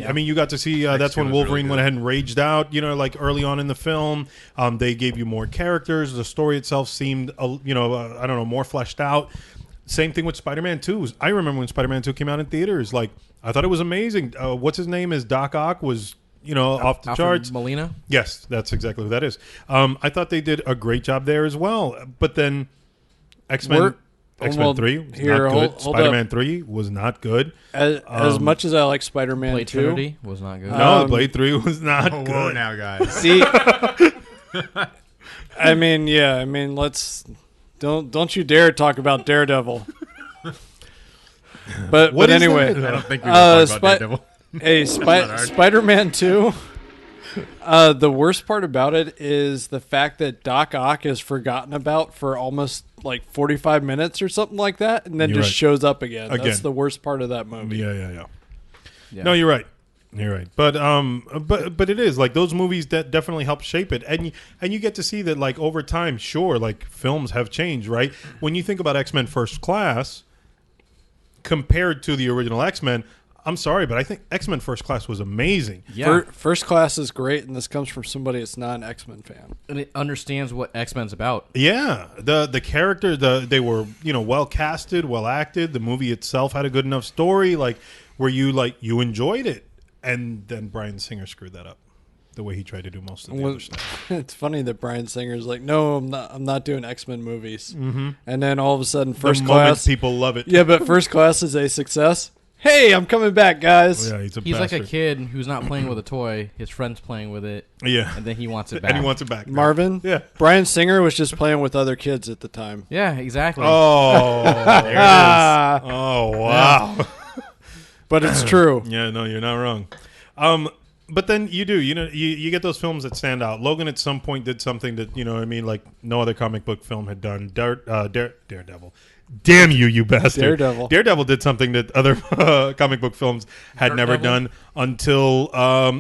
I mean, you got to see that's when was Wolverine really went good. ahead and raged out. You know, like early on in the film, they gave you more characters. The story itself seemed, I don't know, more fleshed out. Same thing with Spider-Man 2. I remember when Spider-Man 2 came out in theaters. Like, I thought it was amazing. What's his name? Is Doc Ock was off the Alfred charts. Molina. Yes, that's exactly who that is. I thought they did a great job there as well. But then X-Men 3 was here, not hold good. Spider-Man 3 was not good. As much as I like Spider-Man Blade 2, Trinity was not good. No, the Blade 3 was not Whoa good. now, guys. see, I mean, let's don't you dare talk about Daredevil. But What is anyway, that? I don't think we can talk about Daredevil. Hey, not hard. Spider-Man 2. The worst part about it is the fact that Doc Ock is forgotten about for almost like 45 minutes or something like that, and then You're just right. shows up again. That's Again. the worst part of that movie. Yeah. Yeah. No, you're right. You're right. But it is like those movies that definitely help shape it, and you get to see that like over time, sure, like films have changed, right? When you think about X-Men First Class compared to the original X-Men, I'm sorry, but I think X-Men First Class was amazing. Yeah. First Class is great, and this comes from somebody that's not an X-Men fan. And it understands what X-Men's about. Yeah, the character, they were well casted, well acted. The movie itself had a good enough story, like where you enjoyed it, and then Bryan Singer screwed that up, the way he tried to do most of the other stuff. It's funny that Bryan Singer's like, no, I'm not doing X-Men movies. Mm-hmm. And then all of a sudden, First The moment Class, people love it. yeah, but First Class is a success. Hey, I'm coming back, guys. Yeah, he's He's like a bastard. kid who's not playing with a toy. His friend's playing with it, Yeah, and then he wants it back. and he wants it back. Marvin, Yeah. Bryan Singer was just playing with other kids at the time. Yeah, exactly. Oh, there it is. Ah, Oh, wow. but it's true. Yeah, no, you're not wrong. But then you do, you get those films that stand out. Logan at some point did something that, like no other comic book film had done. Daredevil. Damn you, you bastard. Daredevil did something that other comic book films had never done until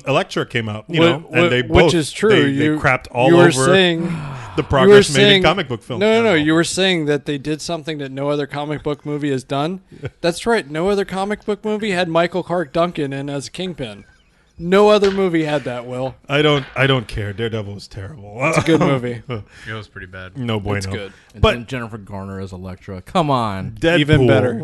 Elektra came out. And they both, which is true. They crapped all you were over saying, the progress made in comic book films. No. You were saying that they did something that no other comic book movie has done. That's right. No other comic book movie had Michael Clark Duncan in as Kingpin. No other movie had that, Will. I don't care. Daredevil was terrible. It's a good movie. It was pretty bad. No bueno. It's good. And But then Jennifer Garner as Elektra. Come on. Deadpool, Even better.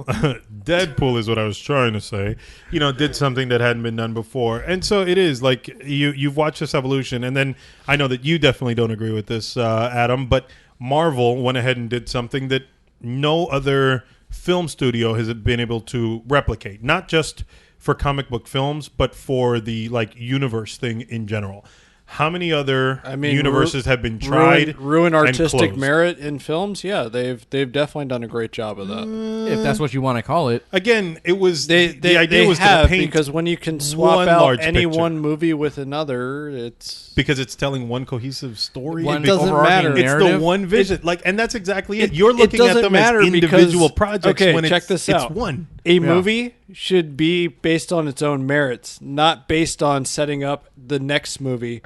Deadpool is what I was trying to say. Did something that hadn't been done before, and so it is like you've watched this evolution, and then I know that you definitely don't agree with this, Adam, but Marvel went ahead and did something that no other film studio has been able to replicate, not just for comic book films, but for the universe thing in general. How many other universes have been tried? Ruin and artistic closed? merit in films? Yeah, they've definitely done a great job of that. If that's what you want to call it. Again, it was the They idea was have, to paint because when you can swap one out large any picture. one movie with another, it's because it's telling one cohesive story. One It doesn't overarching matter. It's the narrative. one vision, and that's exactly it. it- You're it looking at doesn't them as matter individual because- projects. okay, when check it's, this it's out. one. a movie should be based on its own merits, not based on setting up the next movie.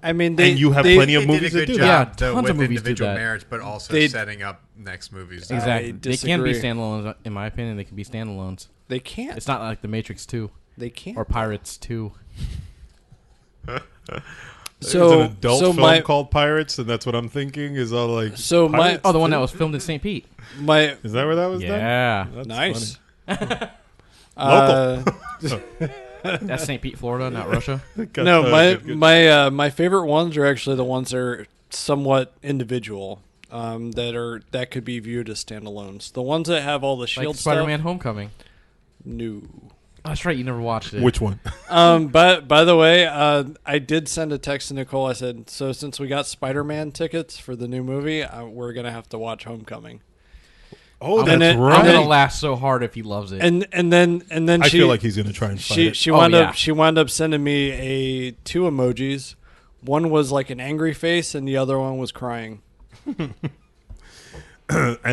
I mean, And you have plenty of They movies did a that good do job, Yeah, though, tons with of movies do individual that. merits, but also They- setting up next movies. Exactly. They can be disagree. standalones, in my opinion. They can be standalones. They can't. It's not like The Matrix 2 They can't. or Pirates 2. There's So, an adult so film my called Pirates, and that's what I'm thinking is all like. so my Pirates Oh, the one too? that was filmed in St. Pete. my Is that where that was done? Yeah. That's nice. Local. That's St. Pete, Florida, not Russia. Got No, the- good. my favorite ones are actually the ones that are somewhat individual, that could be viewed as standalones. The ones that have all the Like shield Spider-Man Homecoming. stuff. No. Oh, that's right. You never watched it. Which one? But by the way, I did send a text to Nicole. I said, so since we got Spider-Man tickets for the new movie, we're gonna have to watch Homecoming. Oh, I'm that's then it- right. I'm then- gonna laugh so hard if he loves it. And then I she feel like he's gonna try and fight it. she Oh, wound yeah. up she wound up sending me two emojis. One was like an angry face, and the other one was crying. and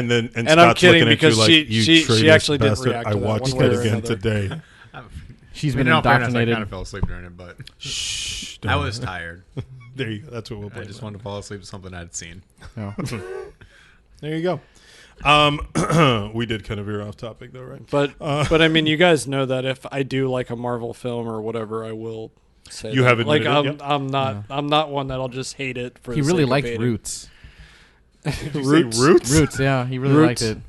then And Scott's I'm kidding looking because at you like, she you traitorous actually didn't bastard. react I to that watched one way it or again another. today. She's been in all fairness, I indoctrinated. kind of fell asleep during it, but Shh. I was tired. There you go. That's what we'll play. I just wanted to fall asleep to something I'd seen. No. There you go. We did kind of veer off topic though, right? But I mean, you guys know that if I do like a Marvel film or whatever, I will say You that. have like admitted it, I'm not one that'll just hate it for He the really sake of liked hating. Roots. Did you Roots? say Roots? Roots, yeah. He really Roots. liked it.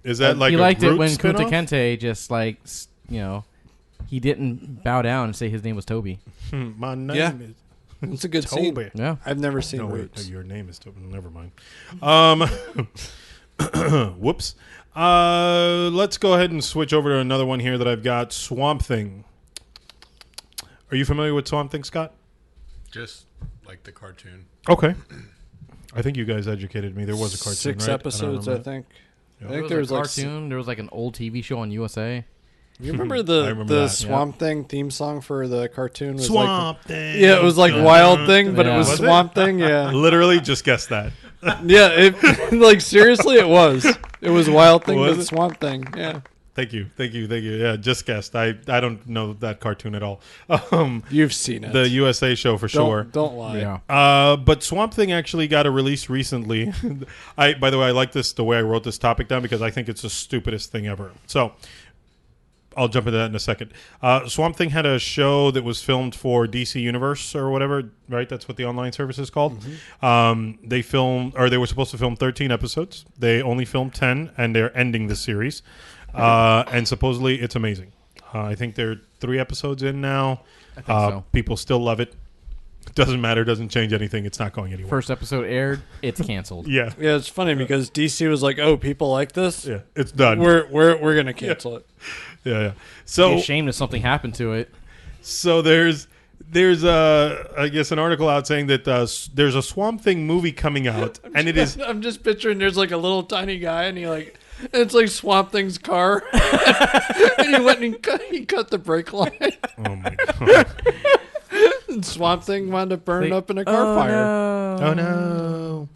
Is that like he a liked it Roots when spin-off? Kunta Kente just he didn't bow down and say his name was Toby. My name Yeah. is It's a good scene. Toby. Yeah. I've never seen No, wait, Roots. your name is Toby. Never mind. Whoops. Let's go ahead and switch over to another one here that I've got. Swamp Thing. Are you familiar with Swamp Thing, Scott? Just like the cartoon. Okay. I think you guys educated me. There was a cartoon, 6 right? episodes, I think. Yeah. I There think was there a was like cartoon. There was like an old TV show on USA. You remember I the remember the that. Swamp Thing theme song for the cartoon? Was Swamp like, Thing. yeah, it was like Wild Thing, but Yeah. it was Was it? Swamp Thing. Yeah, Literally, just guess that. yeah. It, like seriously, it was. It was Wild Thing, Was but it? Swamp Thing. Yeah, Thank you. Yeah, just guessed. I don't know that cartoon at all. you've seen it. The USA show for sure. Don't lie. Yeah. But Swamp Thing actually got a release recently. By the way, I like this the way I wrote this topic down because I think it's the stupidest thing ever. So I'll jump into that in a second. Swamp Thing had a show that was filmed for DC Universe or whatever, right? That's what the online service is called. They were supposed to film 13 episodes. They only filmed 10, and they're ending the series. And supposedly it's amazing. I think they're 3 episodes in now. I think so. People still love it. Doesn't matter. Doesn't change anything. It's not going anywhere. First episode aired. It's canceled. Yeah. Yeah, it's funny because DC was like, "Oh, people like this. Yeah. It's done. We're gonna cancel it." yeah. Be So ashamed if something happened to it. there's I guess an article out saying that there's a Swamp Thing movie coming out, and it is I'm just picturing there's like a little tiny guy, and it's like Swamp Thing's car, and he went and he cut the brake line, oh my god. and Swamp Thing wound up burning up in a car fire. Oh no.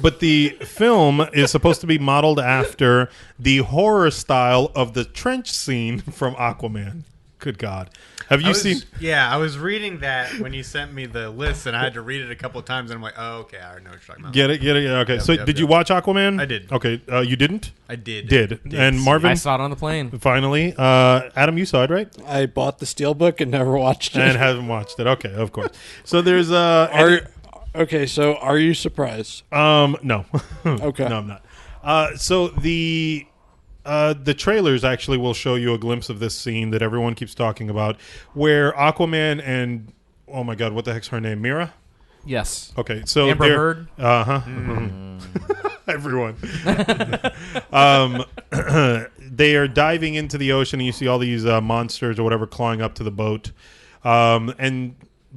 But the film is supposed to be modeled after the horror style of the trench scene from Aquaman. Good God. Have you seen? Yeah, I was reading that when you sent me the list, and I had to read it a couple of times, and I'm like, oh, okay, I already know what you're talking about. Get it? Yeah, okay. Yep, So yep, did you yep. watch Aquaman? I did. Okay. You didn't? I did. Did. And see Marvin? I saw it on the plane. Finally. Adam, you saw it, right? I bought the Steelbook and never watched it. And haven't watched it. Okay, of course. So there's Okay, so are you surprised? no. Okay. No, I'm not. So the trailers actually will show you a glimpse of this scene that everyone keeps talking about, where Aquaman and oh my God, what the heck's her name? Mira? Yes. Okay, so Amber they're- Heard? Everyone. They are diving into the ocean, and you see all these monsters or whatever clawing up to the boat, and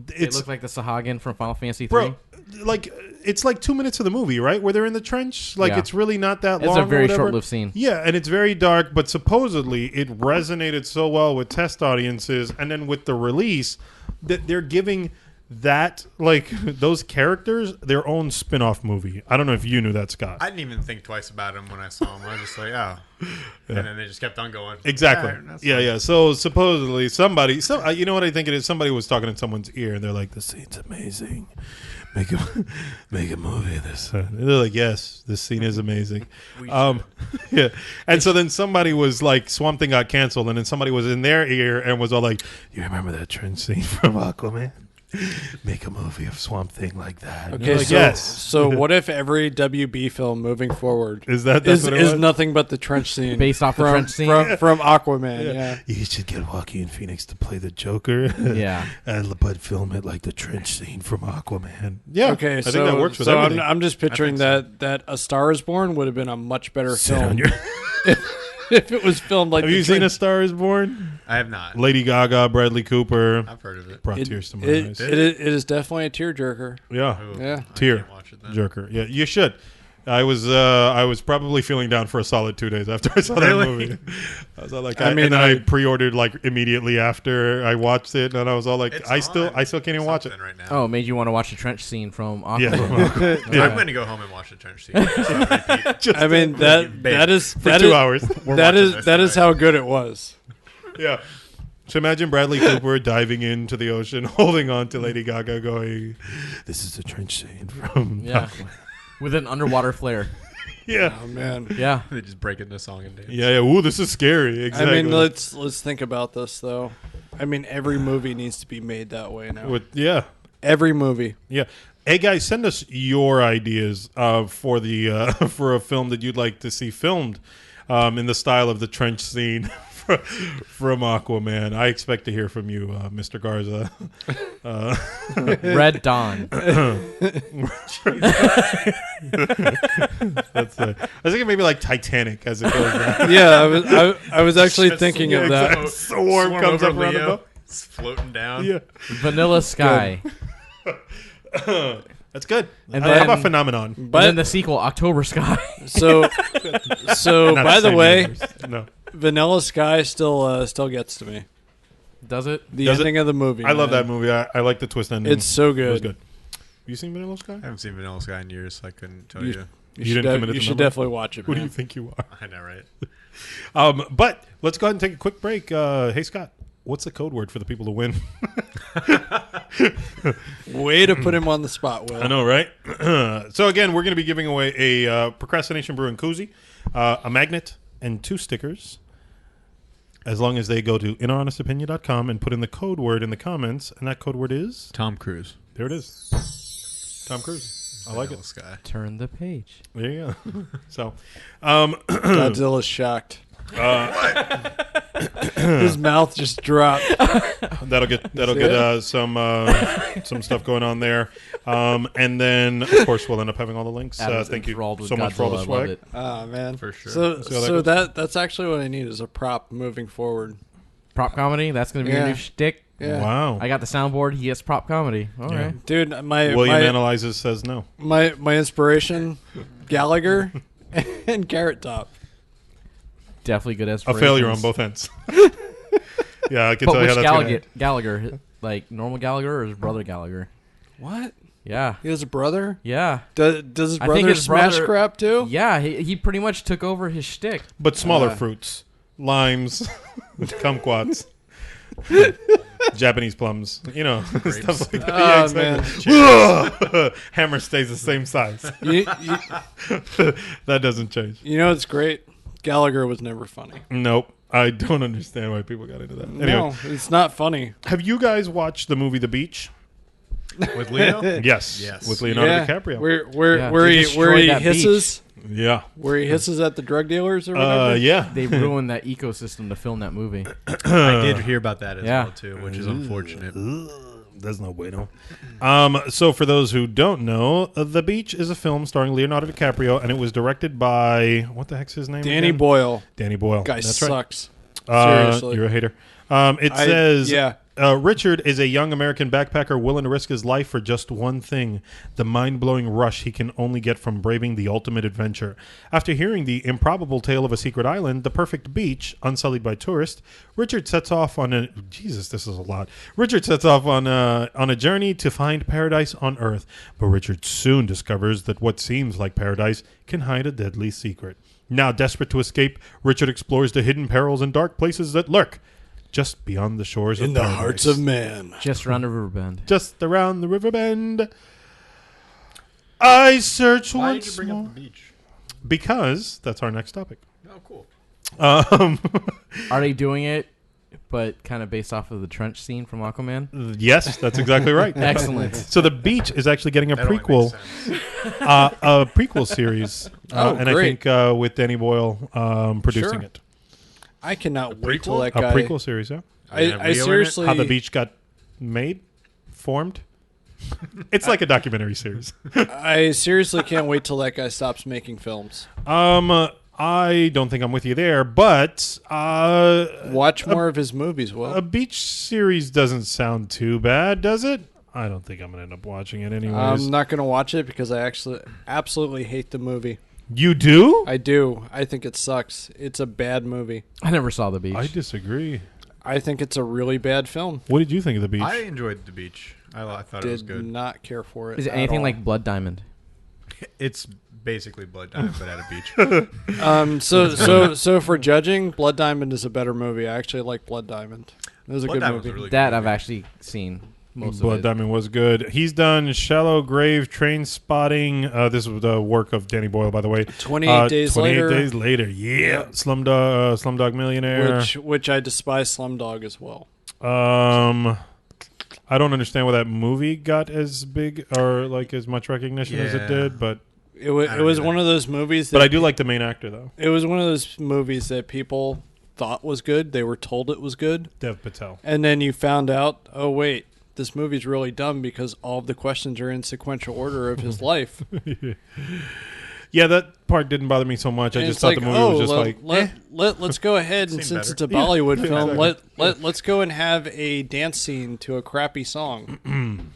It it's looked like the Sahagin from Final Fantasy 3. bro, like it's like 2 minutes of the movie, right, where they're in the trench. Like Yeah. it's really not that It's long. a or very whatever. short-lived scene. Yeah, and it's very dark, but supposedly it resonated so well with test audiences, and then with the release, that they're giving that like those characters their own spin-off movie. I don't know if you knew that, Scott. I didn't even think twice about him when I saw him. I was just like, oh. And then they just kept on going. Exactly. All right, that's Yeah, fine. yeah. So supposedly you know what I think it is? Somebody was talking in someone's ear, and they're like, "The scene's amazing. Make a movie of this." And they're like, "Yes, this scene is amazing." Yeah. And so then somebody was like, Swamp Thing got canceled, and then somebody was in their ear and was all like, "You remember that trench scene from Aquaman? Make a movie of Swamp Thing like that." And Okay, they're like, so, yes. so what if every WB film moving forward Is that's is what it was? nothing but the trench scene Based off the from, trench scene? from Aquaman? Yeah. You should get Joaquin Phoenix to play the Joker. Yeah. But film it like the trench scene from Aquaman. Yeah. Okay, I so, think that works with so everything. I'm just picturing that A Star Is Born would have been a much better Sit film on your- if it was filmed like Have the you seen A trench- Star Is Born? I have not. Lady Gaga, Bradley Cooper. I've heard of it. Brought It, tears to my it, eyes. it is definitely a tearjerker. Yeah. Ooh, Yeah. I Tear. can't watch it then. Jerker. Yeah, you should. I was probably feeling down for a solid 2 days after I saw that Really? movie. I was all like, I mean, and then I I- pre-ordered like immediately after I watched it, and I was all like, It's I still on can't even watch it. something right now. Oh, it made you want to watch the trench scene from Aquaman. Yeah. I'm going to go home and watch the trench scene. Just on repeat. Just I mean Babe, that is for that 2 is hours. We're that watching is this that is tonight. how good it was. Yeah. So imagine Bradley Cooper diving into the ocean, holding on to Lady Gaga, going, "This is a trench scene from." Yeah. With an underwater flare. Yeah. Oh man. Yeah. They just break into song and dance. Yeah. Ooh, this is scary. Exactly. I mean, let's think about this though. I mean, every movie needs to be made that way now. Yeah. Every movie. Yeah. Hey guys, send us your ideas for the for a film that you'd like to see filmed in the style of the trench scene from Aquaman. I expect to hear from you, Mr. Garza. Red Dawn. That's I was thinking maybe like Titanic as it goes down. Yeah, I was actually thinking Yeah, of that. exactly. Swarm comes over up around the Leo. boat. It's floating down. Yeah. Vanilla Sky. That's good. And How about then- Phenomenon? And then But the sequel, October Sky. so Not by the same way, universe. No. Vanilla Sky still gets to me. Does it? The Does it? ending of the movie. I love man. that movie. I like the twist ending. It's so It was good. good. You seen Vanilla Sky? I haven't seen Vanilla Sky in years, so I couldn't tell You- you. You should, didn't commit it you to should memory? definitely watch it. Who do you Man. think you are? I know, right? But let's go ahead and take a quick break. Hey, Scott, what's the code word for the people to win? Way to put him on the spot, Will. I know, right? So, again, we're going to be giving away a Procrastination Brewing koozie, a magnet, and 2 stickers. As long as they go to innerhonestopinion.com and put in the code word in the comments, and that code word is... Tom Cruise. There it is. Tom Cruise. I like Vanilla it. Sky. Turn the page. There you go. So, Godzilla's shocked. His mouth just dropped. that'll get See some stuff going on there, and then of course we'll end up having all the links. Adam's Thank you enthralled with so much for all the Godzilla. I swag. love it. Oh man, For sure. So See how that so goes? that's actually what I need is a prop moving forward. Prop comedy. That's going to be your Yeah. new shtick. Yeah. Wow. I got the soundboard. He gets prop comedy. All Yeah. right. Dude, William analyzes, says no. my inspiration, Gallagher and Carrot Top. Definitely good A inspiration. failure on both ends. Yeah, I can But tell you which how that's Gallagher? gonna. Gallagher? Like normal Gallagher or his brother Gallagher? What? Yeah. He has a brother? Yeah. Does his I think brother his smash brother- crap too? Yeah. He pretty much took over his shtick. But smaller Uh. fruits, limes, kumquats. Japanese plums, stuff like that. Oh, man. Hammer stays the same size. That doesn't change. You know, it's great. Gallagher was never funny. Nope. I don't understand why people got into that. Anyway, No, it's not funny. have you guys watched the movie The Beach? With Leo? Yes. Yes. With Leonardo Yeah. DiCaprio. Where they he destroyed that hisses, Yeah. where he hisses at the drug dealers or whatever. Yeah. They ruined that ecosystem to film that movie. I did hear about that as Yeah. well too, which is unfortunate. There's no bueno. So for those who don't know, The Beach is a film starring Leonardo DiCaprio, and it was directed by, what the heck's his name Danny again? Boyle. Danny Boyle. Guy That's right. sucks. Seriously. You're a hater. It says, yeah. Richard is a young American backpacker willing to risk his life for just one thing, the mind-blowing rush he can only get from braving the ultimate adventure. After hearing the improbable tale of a secret island, the perfect beach, unsullied by tourists, Richard sets off on a... Jesus, this is a lot. Richard sets off on a journey to find paradise on Earth, but Richard soon discovers that what seems like paradise can hide a deadly secret. Now desperate to escape, Richard explores the hidden perils and dark places that lurk just beyond the shores In of the paradise. hearts of man. Just around the river bend. Just around the river bend. I search Why once did you bring more. up the beach? Because that's our next topic. Oh, cool. Are they doing it, but kind of based off of the trench scene from Aquaman? Yes, that's exactly right. Excellent. So the beach is actually getting a That only prequel, makes sense. a prequel series, Oh, and I great. think with Danny Boyle producing Sure. it. I cannot wait prequel? till that A guy. prequel series, yeah. I Rio in it? seriously. How the beach got made, formed. It's like a documentary series. I seriously can't wait till that guy stops making films. I don't think I'm with you there, but Watch more of his movies, Will. a beach series doesn't sound too bad, does it? I don't think I'm gonna end up watching it anyways. I'm not going to watch it because I actually absolutely hate the movie. You do? I do. I think it sucks. It's a bad movie. I never saw the beach. I disagree. I think it's a really bad film. What did you think of the beach? I enjoyed the beach. I thought it was Did good. not care for it. Is it at anything all. like Blood Diamond? It's basically Blood Diamond, but at a beach. So for judging, Blood Diamond is a better movie. I actually like Blood Diamond. It was a Blood good Diamond's movie. a really That good I've movie. actually seen most Blood of it. Diamond was good. He's done Shallow Grave, Train Spotting. This was the work of Danny Boyle, by the way. 28 Days 28 Later. Days Later. Yeah. Slumdog Millionaire. Which I despise Slumdog as well. I don't understand why that movie got as big or like as much recognition as it Yeah. did, but It was I don't either. one of those movies that I do like the main actor though, it was one of those movies that people thought was good. They were told it was good, Dev Patel. and then you found out, oh wait, this movie's really dumb because all of the questions are in sequential order of his life. Yeah, that part didn't bother me so much. I And just it's thought like, the movie was just let's go ahead and Seemed since better. it's a Bollywood Yeah, film, exactly. let's go and have a dance scene to a crappy song.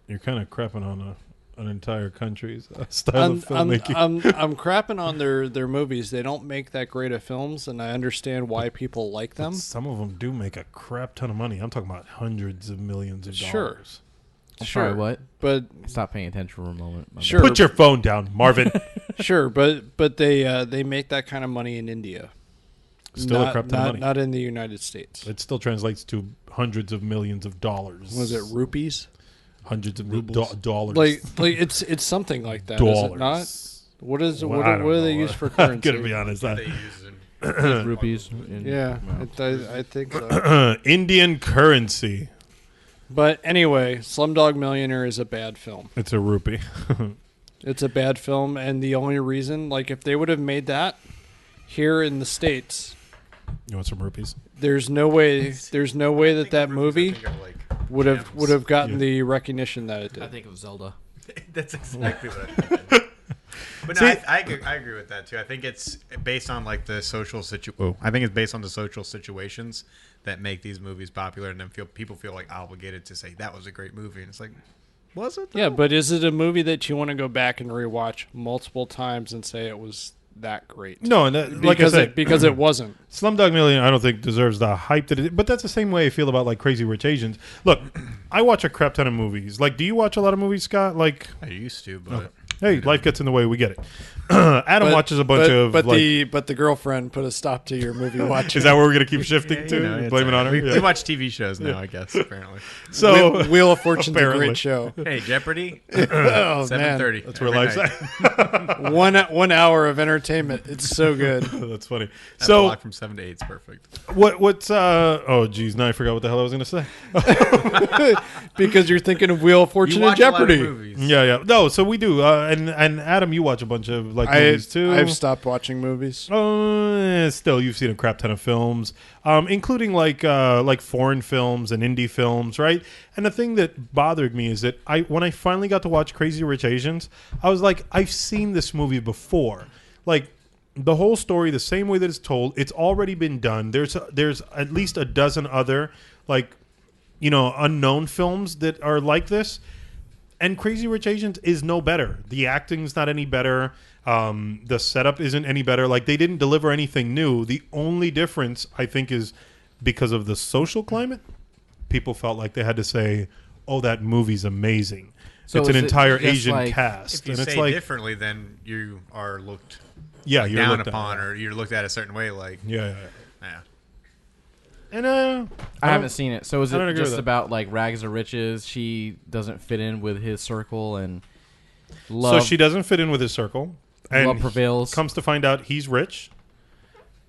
You're kind of crapping on an entire country's style I'm, of filmmaking. I'm crapping on their movies. They don't make that great of films, and I understand why people like them. Some of them do make a crap ton of money. I'm talking about hundreds of millions of Sure. dollars. I'm Sure. sorry, what? But Stop paying attention for a moment. My bad. Sure. Put your phone down, Marvin. sure, but they make that kind of money in India. Still not, a crap ton of money. Not in the United States. It still translates to hundreds of millions of dollars. Was it rupees? Hundreds of Rubles. dollars. Like it's something like that, is it not? dollars. What is Well, what, I don't what do they know. use for I'm currency? gonna be honest. They use in Rupees. in- Yeah, no. I think so. Indian currency. But anyway, Slumdog Millionaire is a bad film. It's a rupee. It's a bad film, and the only reason, like, if they would have made that here in the States, You want some rupees? there's no way that movie would have gotten Yeah. the recognition that it I did. think of Zelda. That's exactly what I'm thinking. But no, I agree with that too. I think it's based on like the social I think it's based on the social situations that make these movies popular, and then people feel like obligated to say that was a great movie, and it's like, was it? Yeah, but is it a movie that you want to go back and rewatch multiple times and say it was that great? No, and that, like I said, because it wasn't. Slumdog Millionaire, I don't think deserves the hype that it. But that's the same way I feel about like Crazy Rich Asians. Look, I watch a crap ton of movies. Like, do you watch a lot of movies, Scott? Like, I used to, but Hey, life gets in the way. We get it. Adam watches a bunch of. But the girlfriend put a stop to your movie watching. Is that where we're gonna keep shifting to? it's Blame it on her. We watch TV shows now, I guess. Apparently. So Wheel of Fortune's a Apparently. great show. Hey, Jeopardy. Oh 7:30. that's where life's at. 1 hour of entertainment. It's so good. That's funny. That So block from 7 to 8 is perfect. what's oh geez, now I forgot what the hell I was gonna say. Because you're thinking of Wheel of Fortune You and watch a lot of Jeopardy. movies. Yeah. No, so we do. And Adam, you watch a bunch of movies too. I've stopped watching movies. Still, you've seen a crap ton of films, including like foreign films and indie films, right? And the thing that bothered me is that when I finally got to watch Crazy Rich Asians, I was like, I've seen this movie before. Like the whole story, the same way that it's told, it's already been done. There's at least a dozen other unknown films that are like this. And Crazy Rich Asians is no better. The acting's not any better. The setup isn't any better. Like, they didn't deliver anything new. The only difference, I think, is because of the social climate. People felt like they had to say, "Oh, that movie's amazing." So it's an is it entire just Asian like- cast, If you and it's say like, differently, then you are looked yeah, you're down looked upon, at. or you're looked at a certain way. Like, Yeah. yeah. And I haven't seen it. So is I don't it agree with just that. about like rags to riches? She doesn't fit in with his circle, and love. So she doesn't fit in with his circle, and Love prevails. Comes to find out he's rich,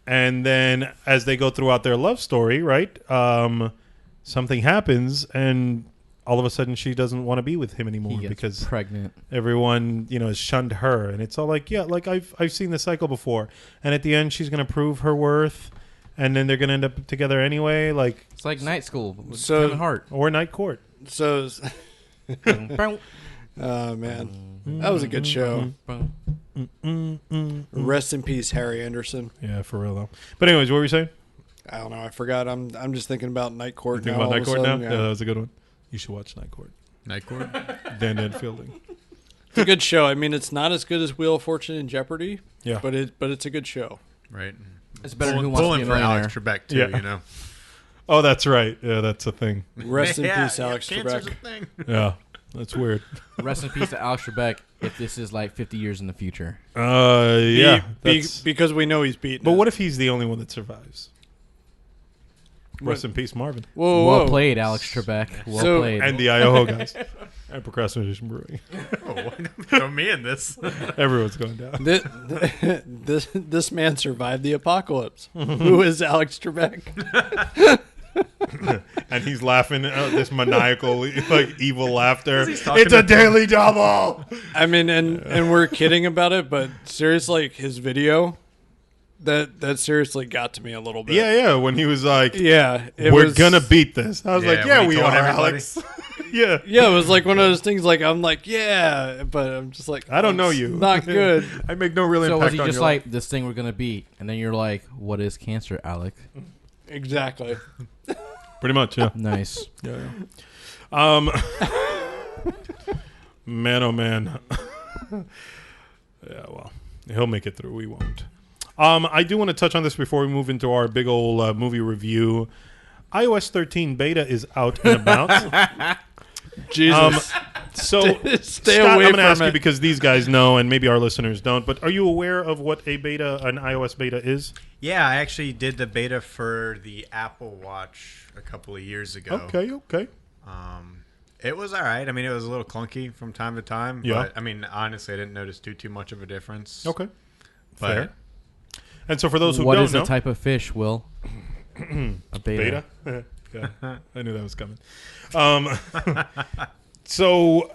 and then as they go throughout their love story, right? Something happens, and all of a sudden she doesn't want to be with him anymore he gets because pregnant. everyone has shunned her, and it's all like, yeah, like I've seen the cycle before, and at the end she's going to prove her worth, and then they're going to end up together anyway, like It's like night school with So- Kevin Hart. or night court. So, Bow, oh man, that was a good show. bow. Rest in peace, Harry Anderson. Yeah, for real though. But anyways, what were you saying? I don't know. I forgot. I'm just thinking about Night Court. Think now, about all Night of a Court now? sudden, Yeah, that was a good one. You should watch Night Court. Night Court. Dan Fielding. It's a good show. I mean, it's not as good as Wheel of Fortune and Jeopardy. Yeah. but it's a good show. Right. It's better than Who Wants to Pulling Be a for Millionaire. Alex Trebek too. Yeah. You know. Oh, that's right. Yeah, that's a thing. Rest in peace, Alex cancer's Trebek. a thing. Yeah, that's weird. Rest in peace to Alex Trebek. If this is like 50 years in the future, Yeah. Because we know he's beaten. But it. what if he's the only one that survives? What? Rest in peace, Marvin. Whoa, well whoa. played, Alex Trebek. Well So- played. And the Ioho guys. And Procrastination Brewing. Oh, throw me in this. Everyone's going down. This man survived the apocalypse. Who is Alex Trebek? And he's laughing this maniacal, like evil laughter. He's talking It's a to- daily double. I mean, and we're kidding about it, but seriously, like his video, that seriously got to me a little bit. Yeah. When he was like, yeah. we're gonna beat this. I was like, yeah, when he we told are, everybody. Alex. Yeah. Yeah, it was like one of those things. Like I'm like, yeah, but I'm just like, I don't know it's you. Not good. I make no real so impact was he on just your like life. this thing we're gonna beat, and then you're like, what is cancer, Alec? Exactly. Pretty much, yeah. Nice. Yeah. Man, oh man. Yeah, well, he'll make it through. We won't. I do want to touch on this before we move into our big old movie review. iOS 13 beta is out and about. Jesus. So, Stay Scott, away I'm going to from ask you it. because these guys know, and maybe our listeners don't. But are you aware of what an iOS beta is? Yeah, I actually did the beta for the Apple Watch a couple of years ago. Okay. It was all right. I mean, it was a little clunky from time to time. Yeah. But, I mean, honestly, I didn't notice too much of a difference. Okay. But Fair. And so, for those who What don't is know, the type of fish, Will? A beta. beta. Yeah, I knew that was coming. So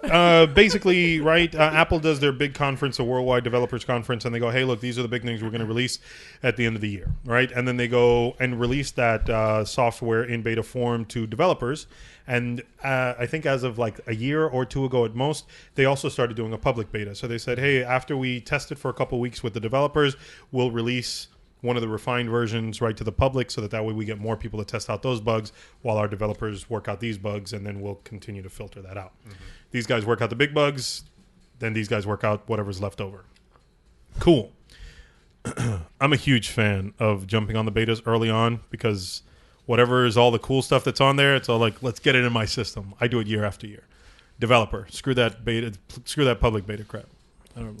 basically, right, Apple does their big conference, a worldwide developers conference, and they go, hey, look, these are the big things we're going to release at the end of the year, right? And then they go and release that software in beta form to developers. And I think as of like a year or two ago at most, they also started doing a public beta. So they said, hey, after we test it for a couple weeks with the developers, we'll release one of the refined versions right to the public so that way we get more people to test out those bugs while our developers work out these bugs, and then we'll continue to filter that out. Mm-hmm. These guys work out the big bugs, then these guys work out whatever's left over. Cool. I'm a huge fan of jumping on the betas early on because whatever is all the cool stuff that's on there, it's all like, let's get it in my system. I do it year after year. Developer, screw that beta, screw that public beta crap.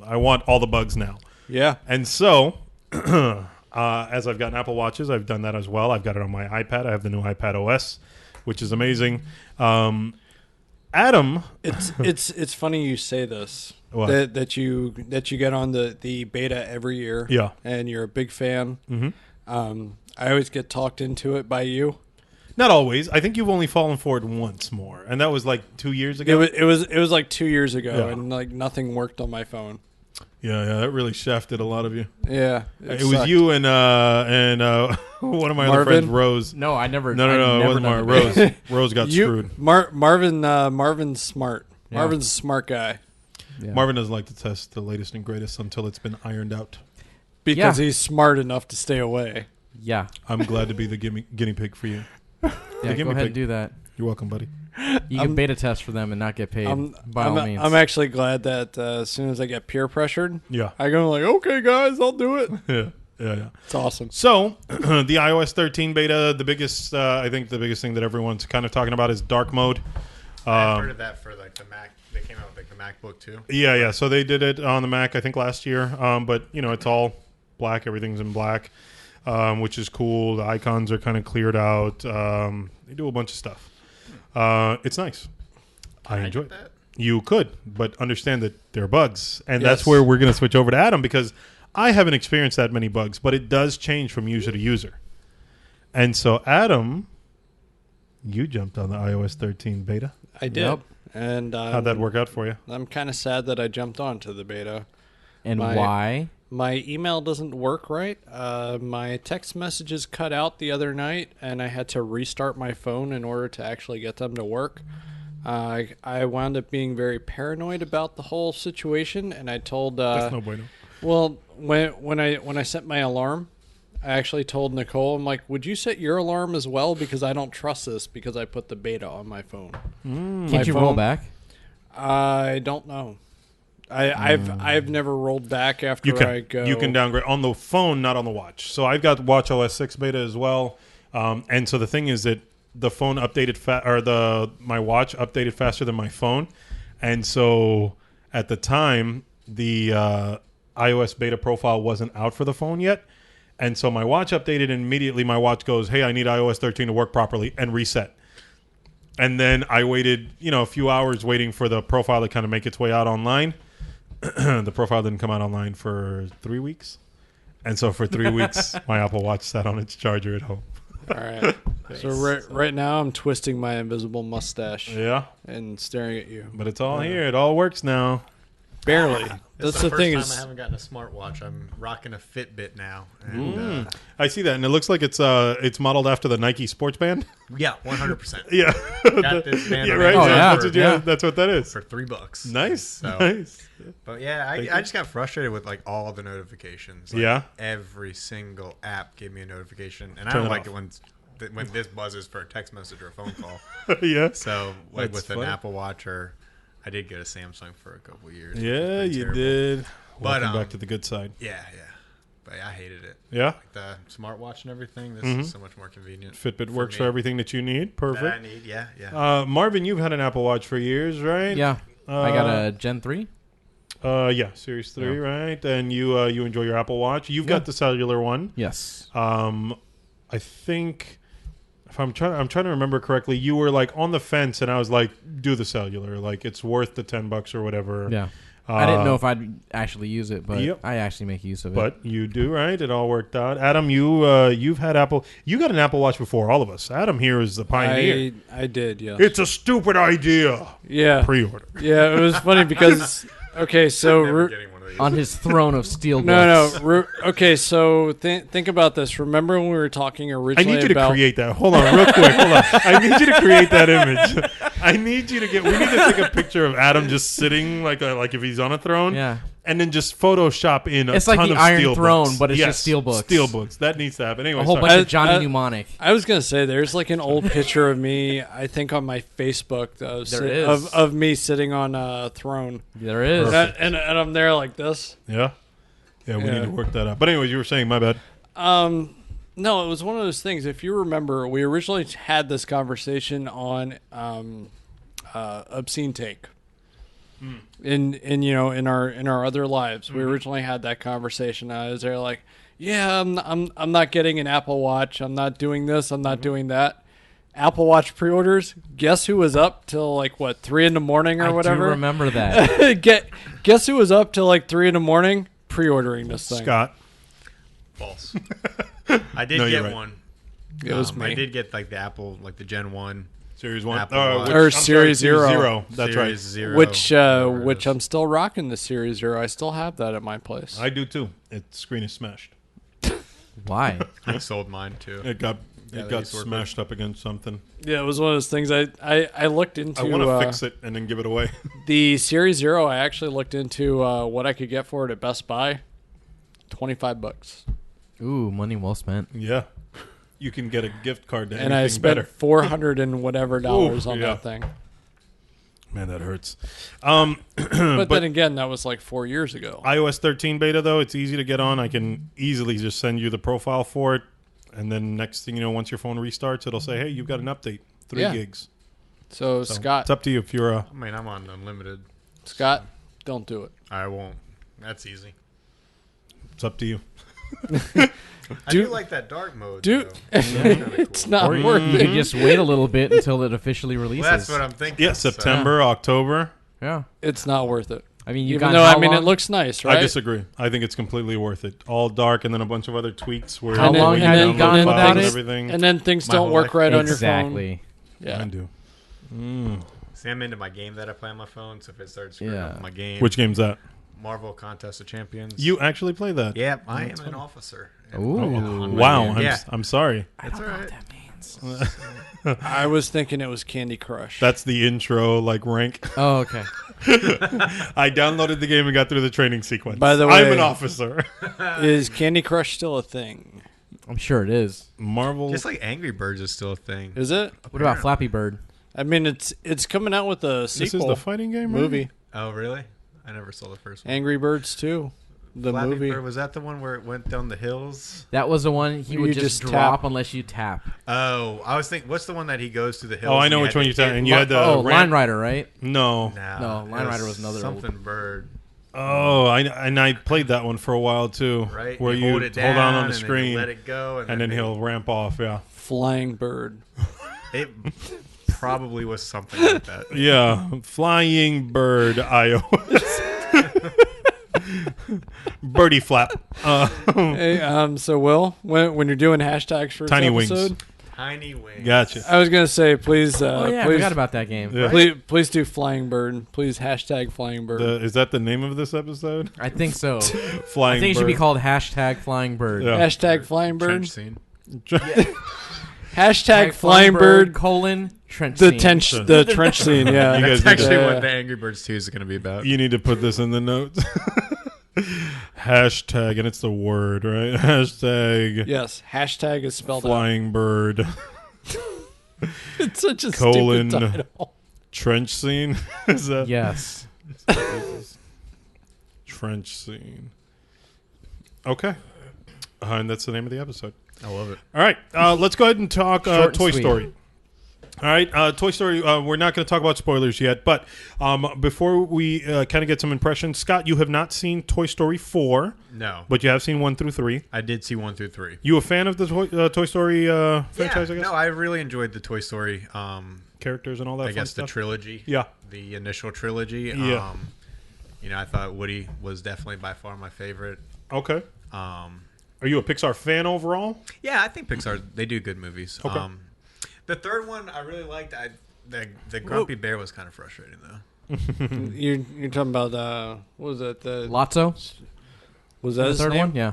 I want all the bugs now. Yeah. And so, as I've gotten Apple Watches, I've done that as well. I've got it on my iPad. I have the new iPad OS, which is amazing. Adam, It's funny you say this. What? That you get on the beta every year. Yeah. And you're a big fan. Mm-hmm. I always get talked into it by you. not always. I think you've only fallen for it once more, and that was like 2 years ago. It was like 2 years ago, Yeah. and like nothing worked on my phone. Yeah, that really shafted a lot of you. Yeah. It was sucked. you and one of my other Marvin? friends, Rose. No, I never. No, I it never wasn't done Marvin. the beta. Rose got screwed. Marvin's smart. Yeah. Marvin's a smart guy Yeah. Marvin doesn't like to test the latest and greatest until it's been ironed out. because Yeah. he's smart enough to stay away. Yeah. I'm glad to be the guinea pig for you. Yeah. give Go me ahead pic. and do that. You're welcome, buddy. You can beta test for them and not get paid. By all means. I'm actually glad that as soon as I get peer pressured, Yeah. I go like, okay, guys, I'll do it. Yeah. It's awesome. So, the iOS 13 beta, the biggest, I think the biggest thing that everyone's kind of talking about is dark mode. I've heard of that for like the Mac. They came out with like the MacBook too. Yeah. So they did it on the Mac, I think, last year. But, it's all black. Everything's in black, which is cool. The icons are kind of cleared out. They do a bunch of stuff. It's nice. I enjoy it. that? You could, but understand that there are bugs. And Yes. that's where we're going to switch over to Adam, because I haven't experienced that many bugs, but it does change from user to user. And so, Adam, you jumped on the iOS 13 beta. I did. Yep. And How'd that work out for you? I'm kind of sad that I jumped onto the beta. and my- why? My email doesn't work right. My text messages cut out the other night, and I had to restart my phone in order to actually get them to work. I wound up being very paranoid about the whole situation, and I told That's no bueno. well when I set my alarm, I actually told Nicole, I'm like, would you set your alarm as well, because I don't trust this because I put the beta on my phone. Can't you roll phone- back? I don't know. I've never rolled back after You can. I go. You can downgrade on the phone, not on the watch. So I've got Watch OS 6 beta as well. And so the thing is that the phone updated my watch updated faster than my phone. And so at the time, the iOS beta profile wasn't out for the phone yet. And so my watch updated, and immediately my watch goes, "Hey, I need iOS 13 to work properly," and reset. And then I waited, a few hours waiting for the profile to kind of make its way out online. The profile didn't come out online for 3 weeks. And so for 3 weeks, my Apple Watch sat on its charger at home. All right. So right now I'm twisting my invisible mustache Yeah, and staring at you. but it's all here. It all works now. Barely. This That's is the the thing first time I is, haven't gotten a smartwatch. I'm rocking a Fitbit now. And, I see that, and it looks like it's modeled after the Nike sports band. yeah, 100%. Yeah, Got this band yeah, on right. Oh, Amazon yeah. That's what, Yeah. that's what that is. for $3. Nice, So- nice. But yeah, I just got frustrated with like all the notifications. Like, Yeah? every single app gave me a notification, and I Turn don't it like off. it when this buzzes for a text message or a phone call. Yeah, So like That's with funny. an Apple Watch, or I did get a Samsung for a couple years. which was yeah, pretty you terrible. did. But, Welcome back to the good side. Yeah. But I hated it. Yeah, The smartwatch and everything. This Mhm. is so much more convenient. Fitbit for works me. for everything that you need. That I Perfect. need. Yeah. Marvin, you've had an Apple Watch for years, right? Yeah. I got a Gen 3. Yeah, Series 3, right? And you enjoy your Apple Watch. You've got the cellular one. Yes. I think if I'm trying to remember correctly, you were like on the fence, and I was like, "Do the cellular. Like it's worth the $10 or whatever." Yeah. I didn't know if I'd actually use it, but Yep. I actually make use of it. But you do, right? It all worked out. Adam, you've had Apple. You got an Apple Watch before all of us. Adam here is the pioneer. I did, yeah. It's a stupid idea. Yeah. Pre-order. Yeah, it was funny because okay, so Never getting one of these. on his throne of steel no, books. okay, so think about this. Remember when we were talking I originally need you to about create that. Hold on, real quick. Hold on. I need you to create that image. I need you to get. We need to take a picture of Adam just sitting like if he's on a throne. Yeah. And then just Photoshop in a It's like ton the of Iron steel Throne, books. but it's Yes, just steel books. Steel books. That needs to happen. Anyway, A whole sorry. bunch of Johnny I- Mnemonic. I was gonna say there's like an old picture of me, I think on my Facebook There is. of me sitting on a throne. There is. And I'm there like this. Yeah. Yeah, we Yeah. need to work that out. But anyways, you were saying, my bad. No, it was one of those things. If you remember, we originally had this conversation on Obscene Take. in in our other lives. We originally had that conversation. I was there like, yeah, I'm not getting an Apple Watch. I'm not doing this. I'm not doing that. Apple Watch pre-orders. Guess who was up till like what 3 a.m. or whatever? I do remember that. Guess who was up till like 3 a.m. pre-ordering this thing? Scott. False. I did No, you're get right. one. It was me. I did get like the Apple, like the Gen 1. Series 1. Apple Watch. Or I'm sorry, Series Zero. That's Series right. 0, Which whatever it which is. I'm still rocking the Series Zero. I still have that at my place. I do too. Its screen is smashed. Why? I sold mine too. It got Yeah, it they got used to work smashed up against something. Yeah, it was one of those things. I looked into. I want to fix it and then give it away. The Series Zero. I actually looked into what I could get for it at Best Buy. $25, Ooh, money well spent. Yeah. You can get a gift card to and I anything spent better. $400 and whatever dollars on yeah. that thing. Man, that hurts. But then again, that was like 4 years ago. iOS 13 beta, though, it's easy to get on. I can easily just send you the profile for it. And then next thing you know, once your phone restarts, it'll say, hey, you've got an update. 3 Yeah. gigs. So So Scott, it's up to you if you're I mean, I'm on unlimited. don't do it. I won't. That's easy. it's up to you. I do like that dark mode. Dude, though. it's not Or worth you it. could just wait a little bit until it officially releases. Well, that's what I'm thinking. Yeah, so- September, October. Yeah. It's not worth it. I mean, you Even got though how I mean, it long? looks nice, right? I disagree. I think it's completely worth it. All dark and then a bunch of other tweaks where How long you have you download gone files without and it? everything. And then things My don't whole work life. right on your phone. Exactly. Yeah. I do. See, I'm into my game that I play on my phone, so if it starts screwing Yeah. up my game, Which game's that? Marvel Contest of Champions. You actually play that? Yeah, I am an officer. Ooh. On my Wow, game. I'm, Yeah. I'm sorry. That's all right. I was thinking it was Candy Crush. That's the intro, like rank. Oh, okay. I downloaded the game and got through the training sequence. By the I'm way- an officer. Is Candy Crush still a thing? I'm sure it is. Marvel. Just like Angry Birds is still a thing. Is it? What about Flappy Bird? I mean, it's coming out with a this is sequel the fighting game right? movie, Oh, really? I never saw the first one. Angry Birds 2, the Flappy movie. Bird, was that the one where it went down the hills? That was the one he would You just just drop tap. unless you tap. Oh, I was thinking, what's the one that he goes through the hills? Oh, I and know you which had one to you're talking. hit- And you had the Line ramp- Rider, right? No. No, Line it Rider was another something bird, Oh, I played that one for a while too. right? Where you hold it down hold on the and then you screen let it go, and then he'll ramp off. Yeah. Flying Bird. It probably was something like that. Yeah. Flying Bird iOS. Birdie flap. Hey, so Will, when you're doing hashtags for Tiny this wings. episode, Tiny wings. Gotcha. I was gonna say please, Oh yeah, I please, forgot about that game. Yeah. please do Flying Bird. Please hashtag Flying Bird. Is that the name of this episode? I think so. Flying I think it should be Bird. called hashtag Flying Bird. Yeah. Hashtag Flying Bird. Trench scene. Hashtag Flying Bird. trench The scene. trench scene. Yeah. You guys That's actually Yeah. what the Angry Birds 2 is going to be about. You need to put this in the notes. Hashtag, and it's the word, right? Hashtag Yes. Hashtag is spelled out. flying bird It's such a Colon. stupid title. trench scene. Is that Yes. trench scene? Okay. And that's the name of the episode. I love it. All right. Let's go ahead and talk Short and Toy sweet. Story. All right, Toy Story. We're not going to talk about spoilers yet, but before we kind of get some impressions, Scott, you have not seen Toy Story 4, No. but you have seen 1 through 3. I did see 1 through 3. You a fan of the Toy Story franchise? I guess No, I really enjoyed the Toy Story. characters and all that. I fun guess the stuff? trilogy. Yeah. The initial trilogy. Yeah. I thought Woody was definitely by far my favorite. Okay. Um, Are you a Pixar fan overall? yeah, I think Pixar they do good movies. Okay. The third one I really liked. The Grumpy Bear was kind of frustrating though. You're talking about what was it? The Lotso? was that The his third name? one? Yeah.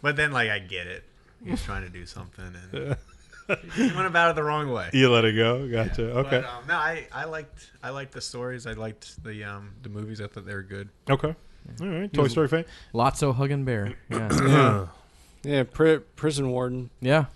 But then like I get it. He was trying to do something and he went about it the wrong way. You let it go. Gotcha. Okay. But, no, I liked the stories. I liked the movies. I thought they were good. Okay. All right. Toy Story fan. Lotso hugging bear. Yeah. Yeah, prison warden. Yeah.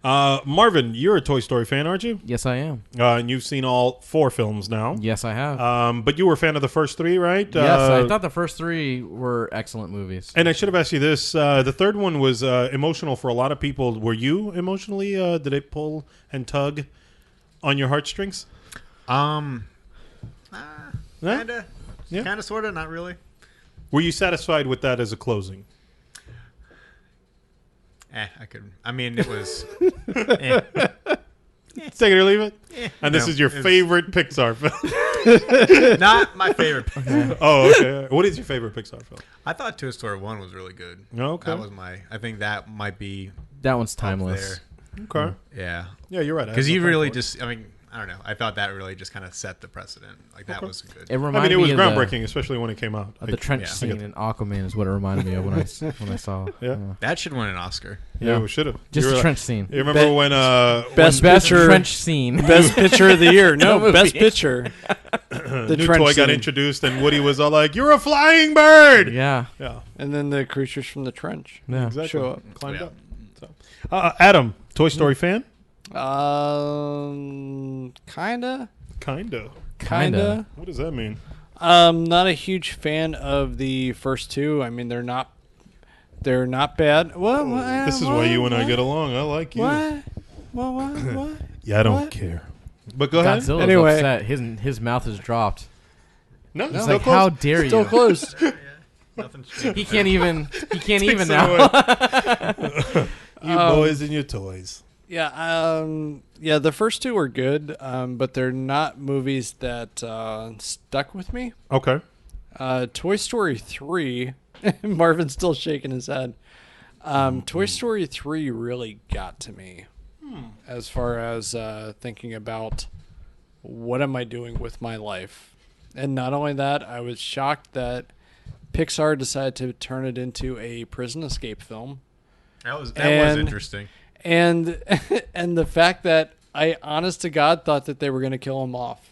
Marvin, you're a Toy Story fan, aren't you? Yes, I am. And you've seen all 4 films now. Yes, I have. But you were a fan of the first 3, right? Yes, I thought the first 3 were excellent movies. And I should have asked you this. The third one was emotional for a lot of people. Were you emotionally? Did it pull and tug on your heartstrings? Yeah? Kinda. Yeah. Kinda, sorta, not really. Were you satisfied with that as a closing? I could. I mean, it was. eh. Take it or leave it. And this No, is your it's- favorite Pixar film. Not my favorite. Oh, okay. What is your favorite Pixar film? I thought Toy Story 1 was really good. Okay. That was I think that might be That one's up timeless. there. Okay. Yeah. Yeah, you're right. I Because have you no really problem just, I mean, I don't know. I thought that really just kind of set the precedent. Like, that Okay. was good. It I reminded mean, it was me of groundbreaking, especially when it came out. the trench Yeah. scene in Aquaman is what it reminded me of when I saw. Yeah. That should win an Oscar. Yeah, Yeah. we should have. Just the trench scene. You remember when Best Best picture. trench scene. Best picture of the year. No, movie. best picture. The new trench toy got scene. introduced and Woody was all like, "You're a flying bird." Yeah. Yeah, And then the creatures from the trench Yeah. exactly. show up. Climbed Yeah. up. So, Adam, Toy Story fan? Kinda. Kinda. What does that mean? Not a huge fan of the first two. I mean, they're not bad. What? This is why you and I get along. I like you. What? Yeah, I don't What? care. But go ahead. Godzilla's Anyway. upset. His mouth is dropped. No, He's still like, close. how dare Still you? closed. Nothing's changed. He can't even. He can't Takes even it now. away. You boys and your toys. Yeah. The first two were good, but they're not movies that stuck with me. Okay. Toy Story 3. Marvin's still shaking his head. Toy Story 3 really got to me as far as thinking about what am I doing with my life. And not only that, I was shocked that Pixar decided to turn it into a prison escape film. That was And- interesting. And and the fact that I honest to God thought that they were going to kill him off.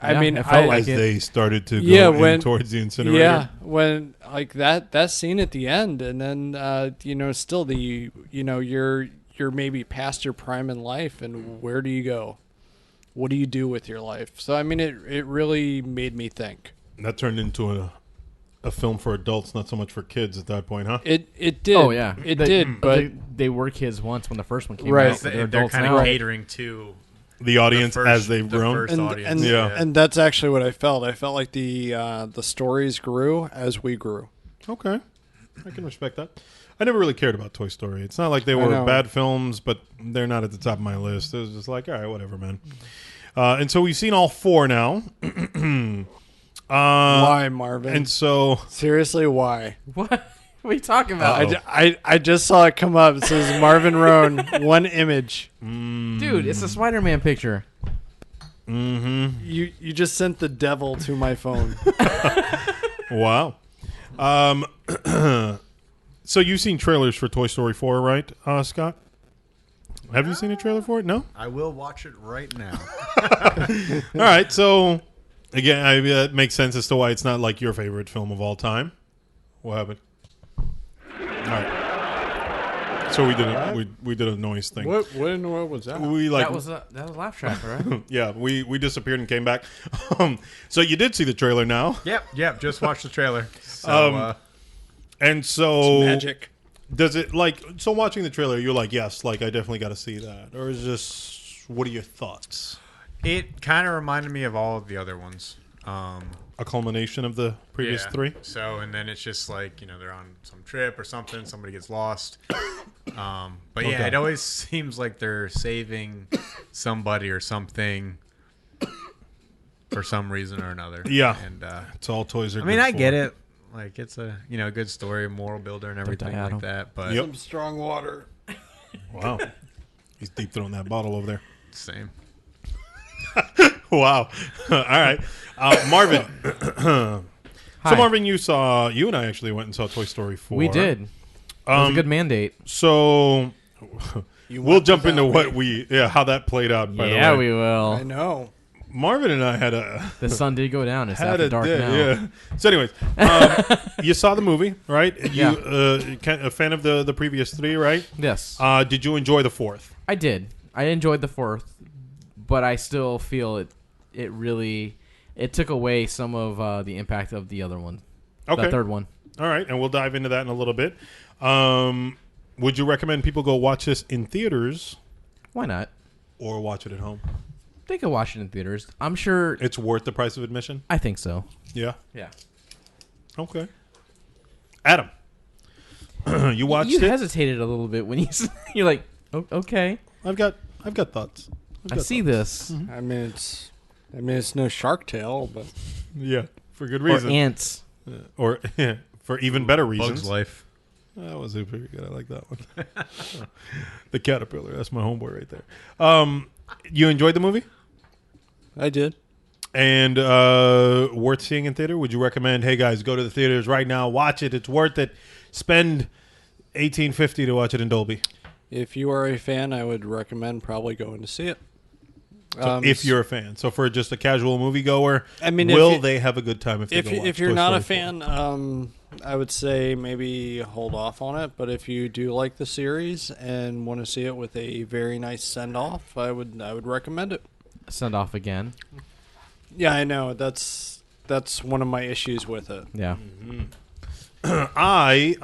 I Yeah, mean, it felt like As it. they started to go Yeah, in when- towards the incinerator. yeah, when like that scene at the end, and then still you're maybe past your prime in life, and where do you go? What do you do with your life? So I mean, it really made me think. That turned into a film for adults, not so much for kids at that point, huh? It did. Oh yeah, it They- did. But they were kids once when the first one came Right. out. but They're adults kind now. of catering to The audience the first, as they've the grown. first and, audience. and Yeah. and that's actually what I felt. I felt like the stories grew as we grew. Okay. I can respect that. I never really cared about Toy Story. It's not like they I were know. bad films, but they're not at the top of my list. It was just like, all right, whatever, man. And so we've seen all four now. Why, Marvin? And so Seriously, why? What? What are you talking about? I just saw it come up. It says Marvin Roan, one image. Dude, it's a Spider-Man picture. You just sent the devil to my phone. wow. So you've seen trailers for Toy Story 4, right, Scott? Have you seen a trailer for it? No? I will watch it right now. All right. So, again, it makes sense as to why it's not like your favorite film of all time. What happened? All right. So we did a noise thing. What in the world was that? We like That was a laugh track, right? yeah. We disappeared and came back. So you did see the trailer now, Yep. Just watched the trailer. So, and so Magic. does it like so? Watching the trailer, you're like, yes, like I definitely got to see that, or is this? What are your thoughts? it kind of reminded me of all of the other ones. A culmination of the previous Yeah. three. So, and then it's just like, they're on some trip or something. Somebody gets lost. But yeah, Okay. it always seems like they're saving somebody or something for some reason or another. Yeah. And It's all toys are. I mean, good I get for. it. Like, it's a good story, moral builder, and everything die, Adam. like that. But Yep. Some strong water. Wow. He's deep throwing that bottle over there. same. Wow. All right. Marvin. So, Hi. Marvin, you and I actually went and saw Toy Story 4. We did. It was a good mandate. So, we'll went jump into without what how that played out, by the way. Yeah, we will. I know. Marvin and I had a. The sun did go down. It's Had after a dark day, now. yeah. So, anyways, you saw the movie, right? You a fan of the previous three, right? Yes, Did you enjoy the fourth? I did. I enjoyed the fourth, but I still feel it really took away some of the impact of the other one. Okay. The third one. All right, and we'll dive into that in a little bit. Would you recommend people go watch this in theaters Why not? or watch it at home? They could watch it in theaters. I'm sure. It's worth the price of admission. I think so. Yeah. Yeah. Okay. Adam, you watched You it. hesitated a little bit when you're like, oh, okay, I've got thoughts. I see this. I mean, it's no Shark Tale, but Yeah, for good Or reason, ants. or for even better reasons. Bug's Life. That was pretty good. I like that one. The caterpillar. That's my homeboy right there. You enjoyed the movie I did. and worth seeing in theater. Would you recommend? Hey guys, go to the theaters right now. Watch it. It's worth it. Spend $18.50 to watch it in Dolby. If you are a fan, I would recommend probably going to see it. So if you're a fan, so for just a casual moviegoer, I mean, will they have a good time if if you're not a fan, I would say maybe hold off on it. But if you do like the series and want to see it with a very nice send off, I would recommend it. Send off again. Yeah, I know that's one of my issues with it. Yeah. I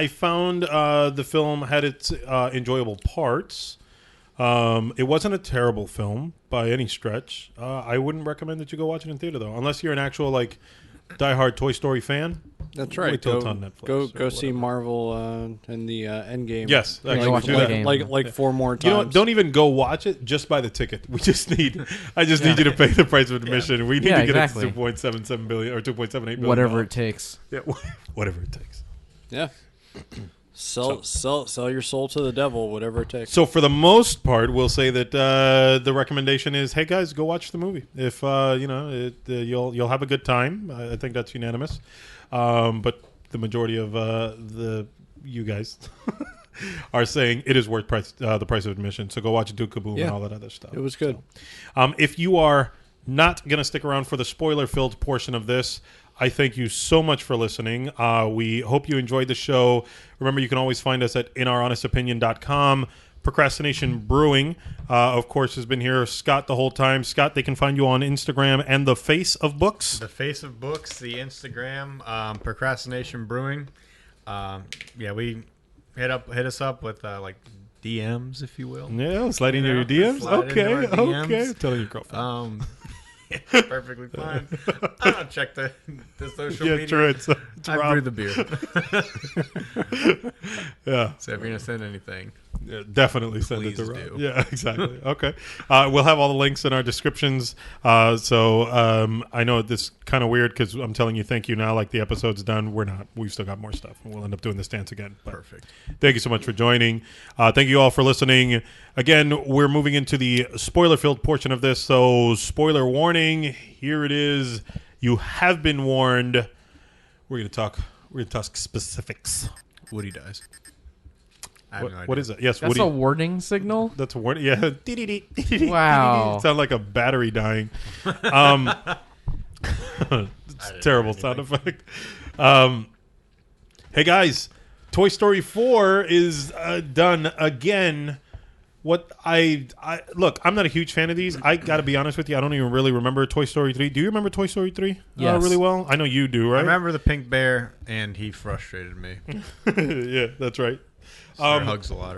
found the film had its enjoyable parts. It wasn't a terrible film by any stretch. I wouldn't recommend that you go watch it in theater though, unless you're an actual like diehard Toy Story fan. That's right. Wait till it's on Netflix Go or see whatever. Marvel and the Endgame. Yes, Yeah, actually, watch do the that. game. like 4 more times. You know what? Don't even go watch it. Just buy the ticket. I just need you to pay the price of admission. We need Yeah, to get exactly. it to 2.77 billion or 2.78 billion. Whatever it takes. Yeah, whatever it takes. Yeah. Sell your soul to the devil, whatever it takes. So for the most part, we'll say that the recommendation is, hey guys, go watch the movie. If you'll have a good time. I think that's unanimous. But the majority of you guys are saying it is worth the price of admission. So go watch it, do Kaboom, and Yeah. all that other stuff. It was good. If you are not going to stick around for the spoiler-filled portion of this, I thank you so much for listening. We hope you enjoyed the show. Remember, you can always find us at inouronestopinion.com. Procrastination Brewing, of course, has been here. Scott the whole time. Scott, they can find you on Instagram and the Face of Books. The Face of Books, the Instagram, Procrastination Brewing. We hit us up with like DMs, if you will. Yeah, sliding into your DMs. Slide into our DMs. Okay. Telling your girlfriend. It's perfectly fine. I don't check the social Yeah, media. true. It's I Rob. brew the beer. Yeah. So if you're gonna send anything, Yeah, definitely send it to Please Rob. do. Yeah, exactly. Okay. We'll have all the links in our descriptions. So I know this kind of weird because I'm telling you thank you now, like the episode's done. We're not. We've still got more stuff. And we'll end up doing this dance again. But perfect. thank you so much for joining. Thank you all for listening. Again, we're moving into the spoiler-filled portion of this. So spoiler warning. Here it is. You have been warned. We're going to talk specifics. Woody dies. I have no idea. What is it? Yes, That's Woody. a warning signal. That's a word. Yeah. Wow. Sound like a battery dying. It's a terrible sound effect. Hey guys, Toy Story 4 is done again. What I look, I'm not a huge fan of these. I got to be honest with you. I don't even really remember Toy Story 3. Do you remember Toy Story 3? Yes. Really well. I know you do, right? I remember the pink bear, and he frustrated me. Yeah, that's right. Hugs a lot.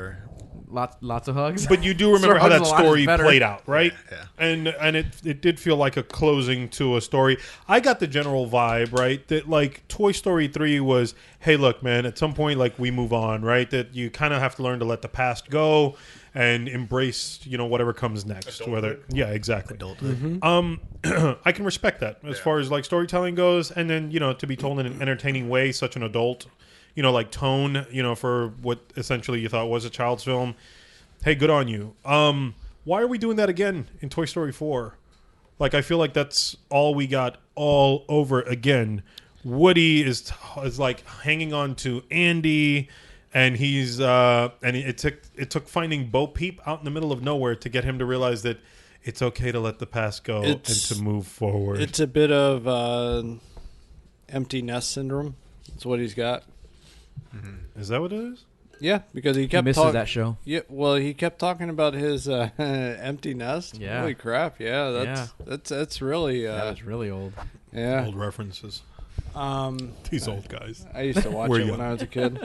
Lots of hugs. But you do remember Sir how that Hugs a Lot is story better. played out, right? Yeah. And it did feel like a closing to a story. I got the general vibe, right, that like Toy Story 3 was, hey, look, man, at some point like we move on, right? That you kind of have to learn to let the past go and embrace, whatever comes next. Adulthood. Yeah, exactly. Adulthood. I can respect that as far as like storytelling goes, and then to be told in an entertaining way, such an adult, like tone, for what essentially you thought was a child's film. Hey, good on you. Why are we doing that again in Toy Story 4? Like, I feel like that's all we got all over again. Woody is like hanging on to Andy, and he's it took finding Bo Peep out in the middle of nowhere to get him to realize that it's okay to let the past go and to move forward. It's a bit of empty nest syndrome. That's what he's got. Is that what it is? Yeah, because he He kept misses that show. Yeah, well, he kept talking about his empty nest. Yeah. Holy crap! Yeah, that's really That was really old. yeah. Old references. Um, These old guys. I used to watch We're it young. when I was a kid.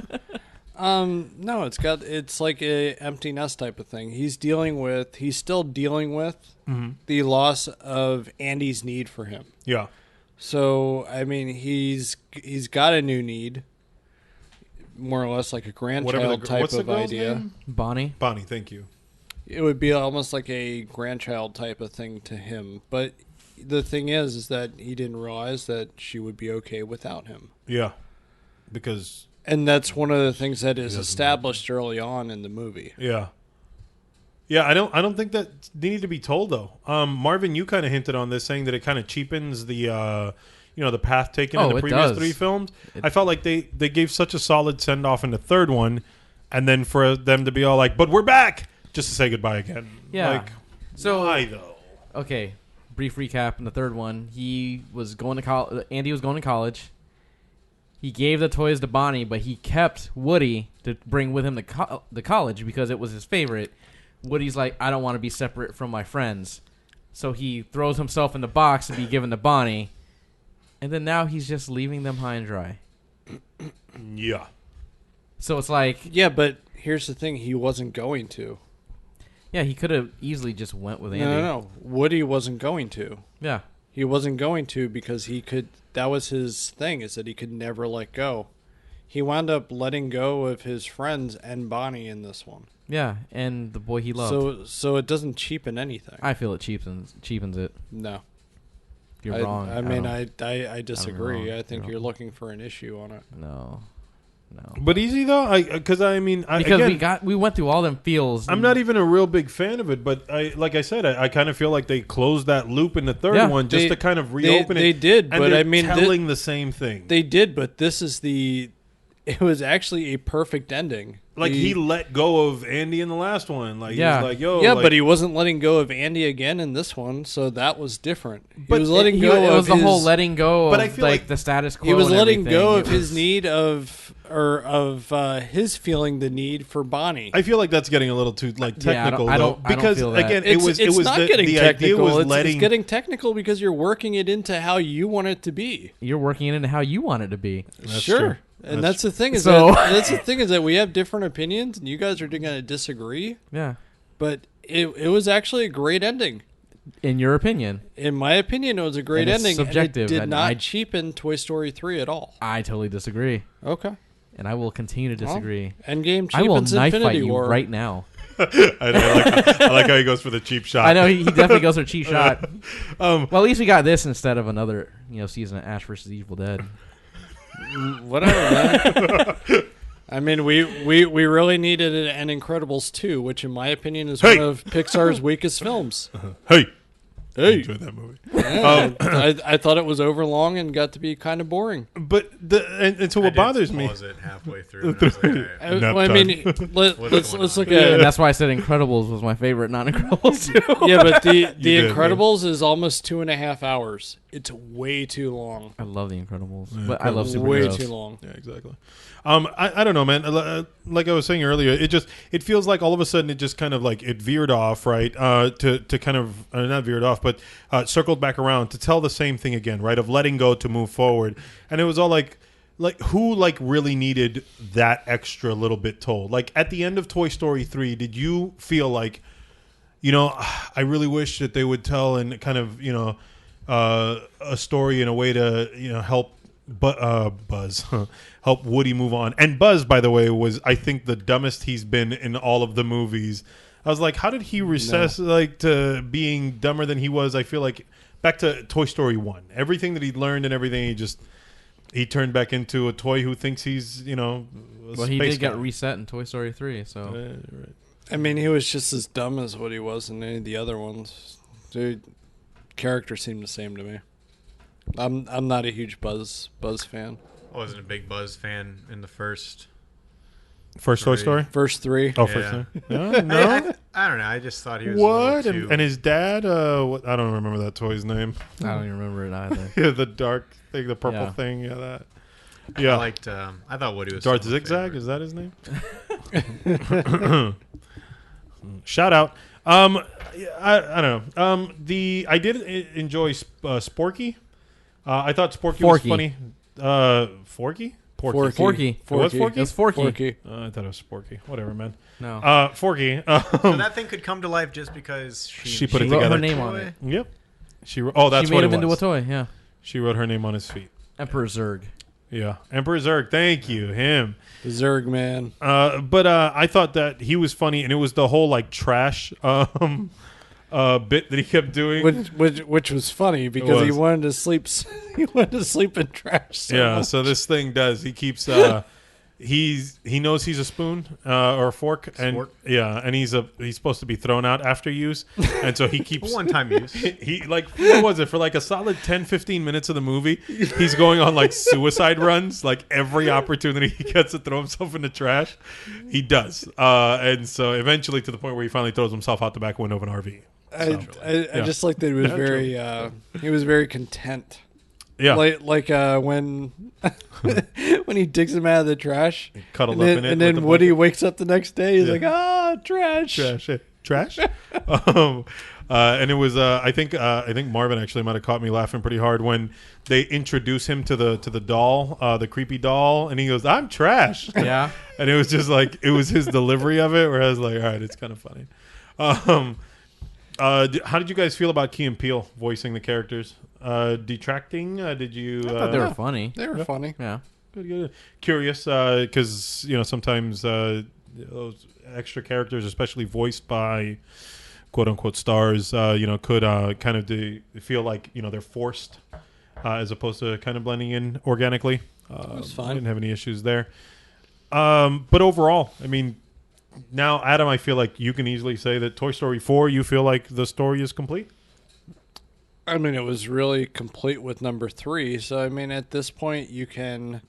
No, it's like a empty nest type of thing. He's still dealing with the loss of Andy's need for him. Yeah. So I mean, he's got a new need, more or less like a grandchild type what's the of girl's idea. name? Bonnie. Bonnie, thank you. It would be almost like a grandchild type of thing to him. But the thing is that he didn't realize that she would be okay without him. Yeah. Because And that's one of the things that is established early on in the movie. yeah. Yeah, I don't think that needed to be told though. Marvin, you kind of hinted on this, saying that it kind of cheapens the the path taken in the it previous does. 3 films. I felt like they gave such a solid send off in the third one, and then for them to be all like, "But we're back," just to say goodbye again. Yeah. Like, So why though? okay, brief recap. In the third one, he was going to college. Andy was going to college. He gave the toys to Bonnie, but he kept Woody to bring with him to the college because it was his favorite. Woody's like, I don't want to be separate from my friends. So he throws himself in the box to be given to Bonnie. And then now he's just leaving them high and dry. Yeah. So it's like, Yeah, but here's the thing: he wasn't going to. yeah, he could have easily just went with Andy. No. Woody wasn't going to. Yeah. He wasn't going to because he could. That was his thing: is that he could never let go. He wound up letting go of his friends and Bonnie in this one. Yeah, and the boy he loved. So it doesn't cheapen anything. I feel it cheapens it. No, You're wrong. I mean, don't- I disagree. wrong. I think You're you're wrong. looking for an issue on it. No. But easy though, because I mean, Because again, we went through all them feels. I'm not even a real big fan of it, but like I said, I kind of feel like they closed that loop in the third Yeah, one just they- to kind of reopen it. They did, and but they're I mean, telling the same thing. they did, but this is the. It was actually a perfect ending. Like he let go of Andy in the last one. Like Yeah. he was like, yo, Yeah, like, but he wasn't letting go of Andy again in this one, so that was different. He But was letting It go was of the his, whole letting go But of I feel like like the status quo. He was and letting everything. go It of his was- need his feeling the need for Bonnie. I feel like that's getting a little too like Yeah, I don't- technical I though, don't because feel that. again, It's it was not the, getting the technical. idea was it's letting getting technical because you're working it into how you want it to be. You're working it into how you want it to be. That's sure. true. And that's the thing is So- that we have different opinions and you guys are going to disagree, Yeah. but it was actually a great ending. In your opinion, In my opinion, it was a great And it's ending. subjective, And it did and not I- cheapen Toy Story 3 at all. I totally disagree, Okay. and I will continue to disagree. Endgame I will cheapens knife fight Infinity you War. right now. I like how he goes for the cheap shot. I know he definitely goes for a cheap shot. Um, Well, at least we got this instead of another season of Ash vs. Evil Dead. Whatever, man. I mean, we really needed an Incredibles 2, which in my opinion is Hey! one of Pixar's weakest films. Hey, I Hey, enjoyed that movie. yeah, I thought it was overlong and got to be kind of boring. But and so I what did bothers me. pause it halfway through. And I was like, all right. Nap Well, I mean, time. let's What's going look on? at And that's why I said Incredibles was my favorite, not Incredibles 2. yeah, but the did, man. Incredibles is almost 2.5 hours. It's way too long. I love the Incredibles, Yeah, but I love Incredibles. Way superheroes. too long. Yeah, exactly. I don't know, man. Like I was saying earlier, it feels like all of a sudden it just kind of like it veered off, right? To kind of not veered off, but circled back around to tell the same thing again, right? Of letting go to move forward, and it was all like who like really needed that extra little bit told? Like at the end of Toy Story 3, did you feel like, I really wish that they would tell and kind of a story in a way to help Buzz help Woody move on. And Buzz, by the way, was I think the dumbest he's been in all of the movies. I was like, how did he recess like to being dumber than he was? I feel like back to Toy Story 1. Everything that he learned and everything, he turned back into a toy who thinks he's a Well, he space did get guy. reset in Toy Story 3, so Right. I mean, he was just as dumb as what he was in any of the other ones. Dude, character seemed the same to me. I'm not a huge Buzz fan. I wasn't a big Buzz fan in the first. First Toy Three. Story? First 3. Oh, Yeah. first Toy. No? I don't know. I just thought he was What? A little too, And his dad? What? I don't remember that toy's name. I don't even remember it either. Yeah, the dark thing, the purple Yeah. thing. Yeah, that. I Yeah. liked. I thought Woody was Darth still my Zigzag, favorite. is that his name? Shout out. I don't know. I did enjoy Sporky. I thought Sporky was Forky. funny. Forky? Forky. Forky. It was Forky? It was Forky. Forky. I thought it was Sporky. Whatever, man. No. Forky. So that thing could come to life just because She put it wrote together. her name on it. Yep. Oh, that's she made what him it into a was. toy. Yeah. She wrote her name on his feet. Emperor Zurg. Yeah. Emperor Zurg. Thank you. Him. Zurg man. But I thought that he was funny, and it was the whole like trash bit that he kept doing. Which was funny because he was. wanted to sleep. He wanted to sleep in trash. Yeah, much. so this thing does. He keeps. He knows he's a spoon or a fork, and Spork. yeah, and he's supposed to be thrown out after use, and so he keeps. One-time use. He like what was it for like a solid 10-15 minutes of the movie? He's going on like suicide runs, like every opportunity he gets to throw himself in the trash, he does, and so eventually to the point where he finally throws himself out the back window of an RV. I just like that he was he was very content. Yeah, Like when when he digs him out of the trash, cuddled and up then, in it, and with then the Woody blanket. wakes up the next day. He's Yeah. like, trash. Trash. And it was I think Marvin actually might have caught me laughing pretty hard when they introduce him to the doll, the creepy doll, and he goes, "I'm trash." Yeah. And it was just like it was his delivery of it, where I was like, all right, it's kind of funny. How did you guys feel about Key and Peele voicing the characters? Detracting? Did you? I thought they were funny. They were funny. Yeah. Good. Curious, because sometimes those extra characters, especially voiced by quote unquote stars, could kind of feel like they're forced, as opposed to kind of blending in organically. was fine. I didn't have any issues there. But overall, I mean, now Adam, I feel like you can easily say that Toy Story 4, you feel like the story is complete. I mean, it was really complete with number 3. So, I mean, at this point, you can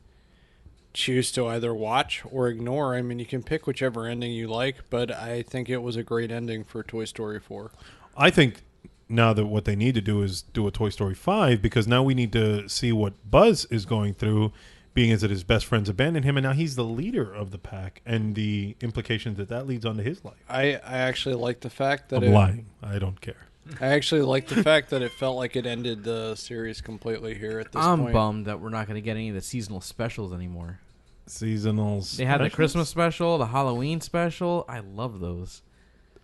choose to either watch or ignore. I mean, you can pick whichever ending you like, but I think it was a great ending for Toy Story 4. I think now that what they need to do is do a Toy Story 5, because now we need to see what Buzz is going through, being as that his best friends abandoned him, and now he's the leader of the pack, and the implications that leads onto his life. I actually like the fact that I'm lying. I don't care. I actually like the fact that it felt like it ended the series completely here at this I'm point. bummed that we're not going to get any of the seasonal specials anymore. Seasonals. They had the Christmas special, the Halloween special. I love those.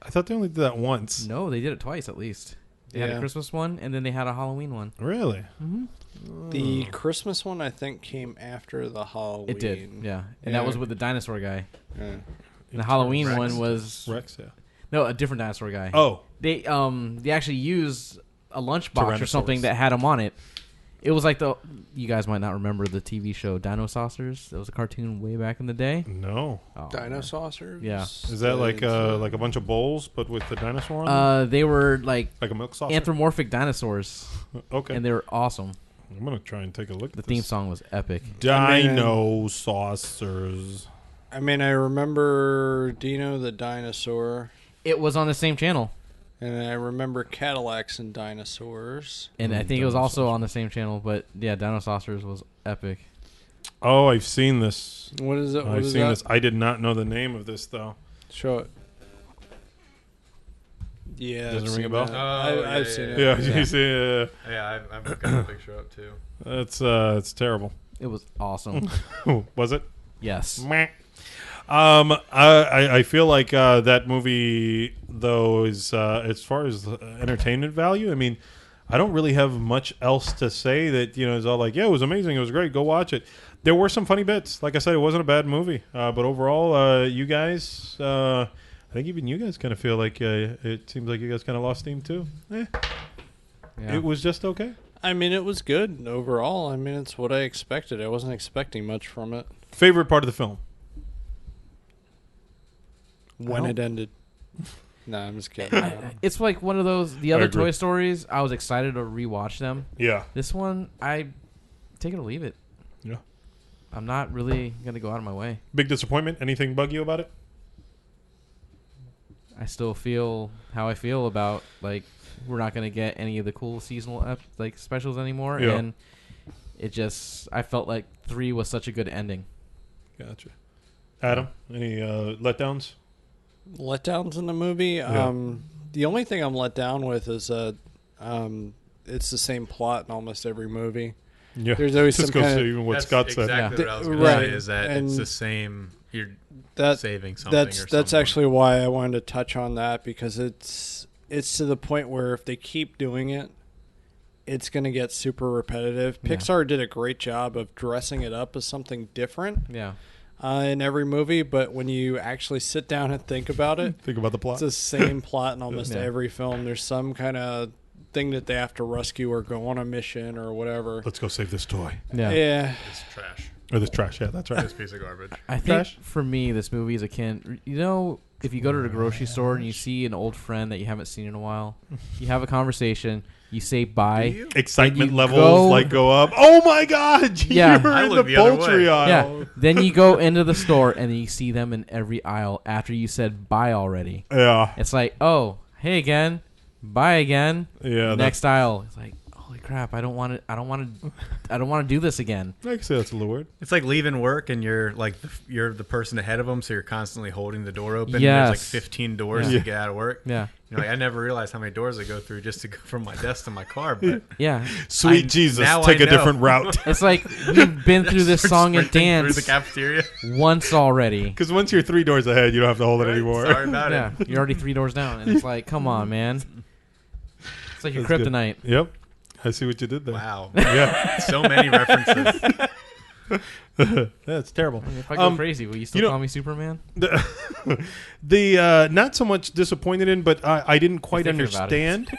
I thought they only did that once. No, they did it twice at least. They had Yeah. a Christmas one, and then they had a Halloween one. Really? The Christmas one, I think, came after the Halloween. It did, yeah. And that was with the dinosaur guy. Yeah. And the Halloween Rex. one was Rex, yeah. no, a different dinosaur guy. Oh, They actually used a lunchbox or Tyrannosaurus. something that had him on it. It was like you guys might not remember the TV show Dino Saucers. That was a cartoon way back in the day. no. Oh, Dinosaurs? Yeah. Is that like a bunch of bowls, but with the dinosaur on them? They were like Like a milk saucer? anthropomorphic dinosaurs, Okay. and they were awesome. I'm going to try and take a look The at theme this. song was epic. Dino saucers. I mean, I remember Dino the dinosaur, It was on the same channel, and I remember Cadillacs and dinosaurs. and I think it was also on the same channel. But yeah, Dino Saucers was epic. Oh, I've seen this. What is it? What I've is seen that? this. I did not know the name of this, though. Show it. Yeah, Doesn't I've ring a seen bell? that. Oh, I've yeah, seen yeah, it. Yeah, Yeah. you see, Yeah, I've got a picture up too. it's terrible. It was awesome. Was it? Yes. Meh. I feel like that movie, though, is as far as entertainment value. I mean, I don't really have much else to say that is all like, yeah, it was amazing, it was great, go watch it. There were some funny bits. Like I said, it wasn't a bad movie, but overall, you guys, I think even you guys kind of feel like it seems like you guys kind of lost steam too. Yeah. It was just okay. I mean, it was good overall. I mean, it's what I expected. I wasn't expecting much from it Favorite part of the film? when I it ended. No, I'm just kidding. It's like one of those. The I other agree. Toy Stories, I was excited to rewatch them. Yeah. This one, I take it or leave it. Yeah. I'm not really gonna go out of my way. Big disappointment? Anything bug you about it? I still feel how I feel about like we're not gonna get any of the cool seasonal like specials anymore, Yeah. and it just I felt like 3 was such a good ending. Gotcha. Adam, any letdowns? Letdowns in the movie. Yeah. The only thing I'm let down with is it's the same plot in almost every movie. Yeah. There's always Just some goes kind to of even what That's Scott said. exactly Yeah. what I was going Right. to say. Is that And it's the same? You're that saving something. that's or that's someone. actually why I wanted to touch on that, because it's to the point where if they keep doing it, it's going to get super repetitive. Yeah. Pixar did a great job of dressing it up as something different Yeah. in every movie, but when you actually sit down and think about it, Think about the plot. it's the same plot in almost Yeah. every film. There's some kind of thing that they have to rescue or go on a mission or whatever. Let's go save this toy. Yeah. Yeah. It's trash. Or this trash. Yeah, that's right. This piece of garbage. I think Trash. for me, this movie is akin. You know, if you go to the grocery store and you see an old friend that you haven't seen in a while, you have a conversation, you say bye. Excitement you levels go- go up. Oh my God! Yeah. You're I in the look the other poultry way. aisle. Yeah. Then you go into the store and then you see them in every aisle after you said bye already. Yeah. It's like, oh, hey again, bye again. Yeah. Next aisle. It's like, holy crap! I don't want to do this again. I can say that's a little weird. It's like leaving work and you're like you're the person ahead of them, so you're constantly holding the door open. And Yes. there's like 15 doors Yeah. to get out of work. Yeah. You know, like, I never realized how many doors I go through just to go from my desk to my car. But Yeah. Sweet I- Jesus, now take I a know. different route. It's like we've been through this Start song and sprinting dance through the cafeteria. once already. Because once you're 3 doors ahead, you don't have to hold it Right? anymore. Sorry about Yeah, it. you're already 3 doors down, and it's like, come on, man. It's like your That's good. kryptonite. Yep. I see what you did there. Wow. Yeah. So many references. That's terrible. If I go crazy, will you still you know- call me Superman? The not so much disappointed in, but I didn't quite thinking about it. understand.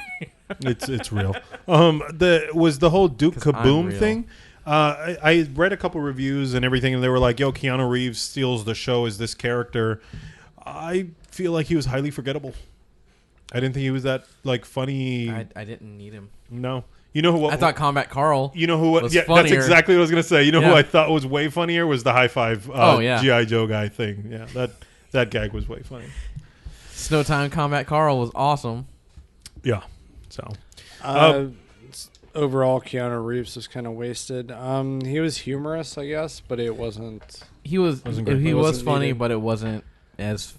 It's real. The whole Duke 'Cause I'm Kaboom real. thing. I read a couple reviews and everything, and they were like, "Yo, Keanu Reeves steals the show as this character." I feel like he was highly forgettable. I didn't think he was that like funny. I didn't need him. No, you know who? I thought Combat Carl. You know who? was Yeah, that's funnier. exactly what I was gonna say. You know who Yeah. I thought was way funnier was the high five. Oh, yeah. GI Joe guy thing. Yeah, that gag was way funny. Snow Time Combat Carl was awesome. Yeah. So Overall, Keanu Reeves was kind of wasted. He was humorous, I guess, but it wasn't. He was Wasn't great. he It was wasn't funny, needed. but it wasn't as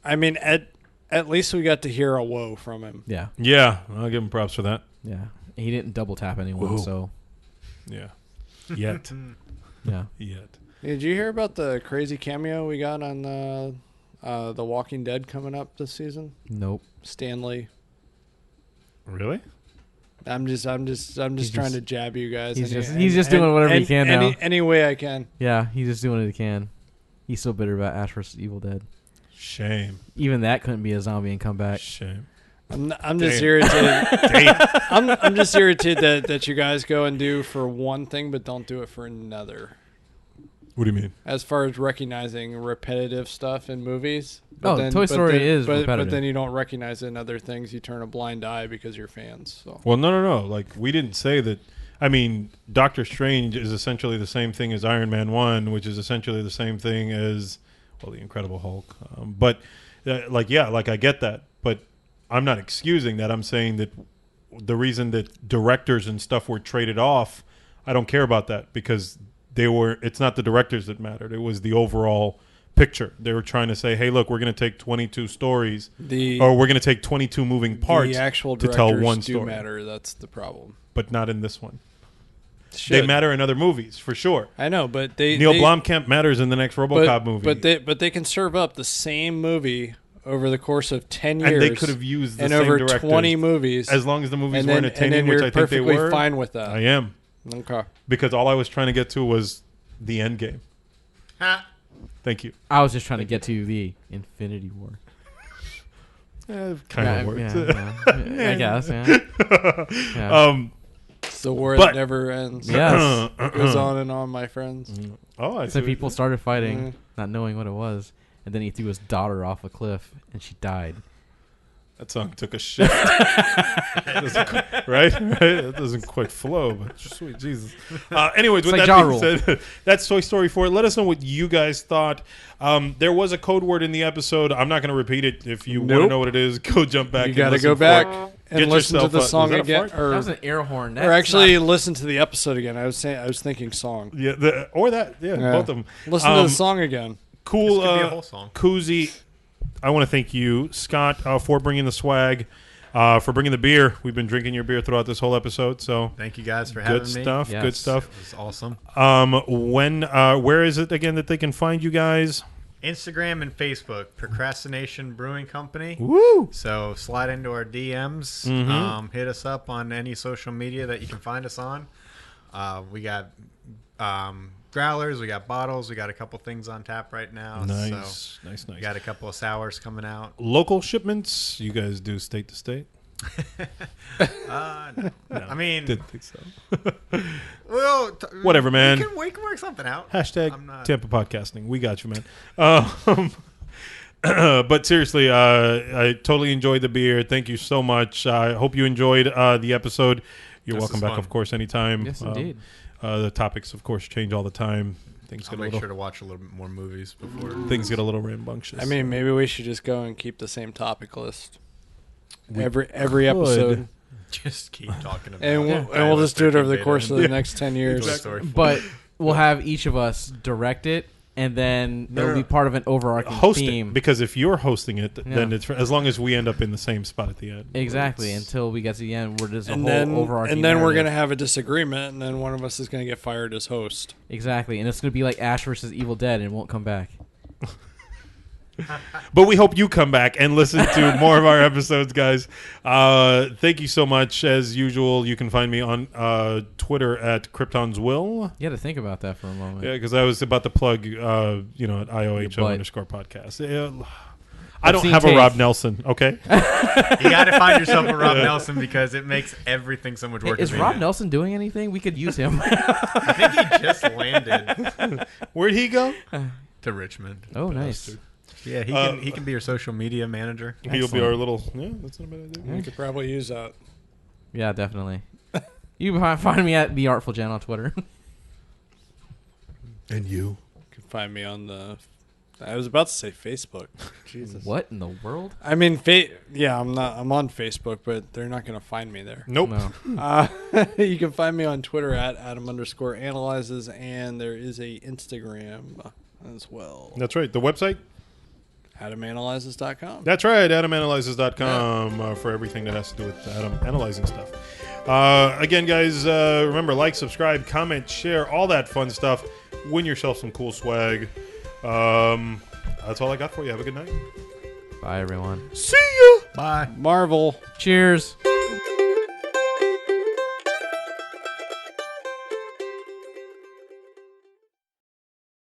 I mean, at least we got to hear a whoa from him. yeah yeah, I'll give him props for that. yeah. He didn't double tap anyone, Whoa. so Yeah. Yet. yeah. Yet. Did you hear about the crazy cameo we got on The Walking Dead coming up this season? Nope. Stanley. Really? I'm just trying just- to jab you guys. he's just doing whatever he can now. Any way I can. Yeah, he's just doing what he can. He's so bitter about Ash vs. Evil Dead. Shame. Even that couldn't be a zombie and come back. Shame. I'm just Damn. irritated. Damn. I'm just irritated that you guys go and do for one thing but don't do it for another. What do you mean? As far as recognizing repetitive stuff in movies. Oh, Toy Story is but repetitive. then you don't recognize it in other things. You turn a blind eye because you're fans. So Well, no. Like, we didn't say that. I mean, Doctor Strange is essentially the same thing as Iron Man 1, which is essentially the same thing as, well, the Incredible Hulk. I get that. But I'm not excusing that. I'm saying that the reason that directors and stuff were traded off, I don't care about that because it's not the directors that mattered. It was the overall picture. They were trying to say, hey, look, we're going to take 22 stories or we're going to take 22 moving parts the actual to directors tell one do story. matter. That's the problem. But not in this one. They Should. matter in other movies, for sure. I know, but Neil Blomkamp matters in the next RoboCop movie. But they can serve up the same movie over the course of 10 years. and they could have used the and same over directors 20 movies. as long as the movies and were then, entertaining, and then which you're I think they perfectly were. fine with that. I am. Okay. Because all I was trying to get to was the end game. Thank you. I was just trying to get to the Infinity War. Kind of works. I guess. Yeah. Yeah. It's the war But- that never ends. Yes. It goes on and on, my friends. Oh, I So see. people started fighting, Mhm. not knowing what it was, and then he threw his daughter off a cliff, and she died. That song took a shift. Right? It doesn't quite flow, but sweet Jesus. Anyways, with like that Ja being Rule. said, that's Toy Story 4. Let us know what you guys thought. There was a code word in the episode. I'm not going to repeat it. If you want to Nope. know what it is, go jump back. You and got to listen go for back it. and Get listen to yourself the a- song was that a again. fart? Or, That was an air horn. or actually, listen to the episode again. I was thinking song. Yeah, both of them. Listen to the song again. Cool. This could be a whole song. Koozie, I want to thank you, Scott, for bringing the swag. for bringing the beer. We've been drinking your beer throughout this whole episode, so Thank you guys for having good me. stuff. Yes. Good stuff. It was awesome. Where is it again that they can find you guys? Instagram and Facebook, Procrastination Brewing Company. Woo! So slide into our DMs. Hit us up on any social media that you can find us on. We got growlers, we got bottles, we got a couple things on tap right now. Nice, So nice. we got a couple of sours coming out. Local shipments. You guys do state to state. No. I mean, Didn't think so. well, Whatever, man. We can work something out. Hashtag I'm not- Tampa Podcasting. We got you, man. But seriously, I totally enjoyed the beer. Thank you so much. I hope you enjoyed the episode. You're This welcome is back, fun. of course, anytime. Yes, indeed. The topics, of course, change all the time. Things I'll get a make little sure to watch a little bit more movies before. things get a little rambunctious. I mean, maybe we should just go and keep the same topic list We every episode, Just keep talking about and it. we'll just do it over the Beta course of and the next 10 years. Toy Story 4. But we'll have each of us direct it, and then it'll be part of an overarching host theme. it, because if you're hosting it, then Yeah. it's as long as we end up in the same spot at the end. Exactly. It's- Until we get to the end, we're just a And whole then, overarching. and then we're narrative. gonna have a disagreement, and then one of us is gonna get fired as host. Exactly, and it's gonna be like Ash versus Evil Dead, and it won't come back. But we hope you come back and listen to more of our episodes, guys. Thank you so much. As usual, you can find me on Twitter at KryptonsWill. You had to think about that for a moment. Yeah, because I was about to plug, at IOHO butt. underscore podcast. Yeah, I don't Obscene have a taste. Rob Nelson, okay? You got to find yourself a Rob Nelson because it makes everything so much Hey, more is Rob convenient. Nelson doing anything? We could use him. I think he just landed Where'd he go? to Richmond. Oh, nice. Yeah, he can be your social media manager. He'll be Excellent. our little, that's not a bad idea. We could probably use that. Yeah, definitely. You can find me at The Artful Jen on Twitter. And you? You can find me on the. I was about to say Facebook. Jesus. What in the world? I mean, yeah, I'm not. I'm on Facebook, but they're not gonna find me there. Nope. No. You can find me on Twitter at Adam_analyzes, and there is a Instagram as well. That's right. The website? AdamAnalyzes.com. That's right, AdamAnalyzes.com for everything that has to do with Adam analyzing stuff. Again, guys, remember, like, subscribe, comment, share, all that fun stuff. Win yourself some cool swag. That's all I got for you. Have a good night. Bye, everyone. See ya! Bye. Marvel. Cheers.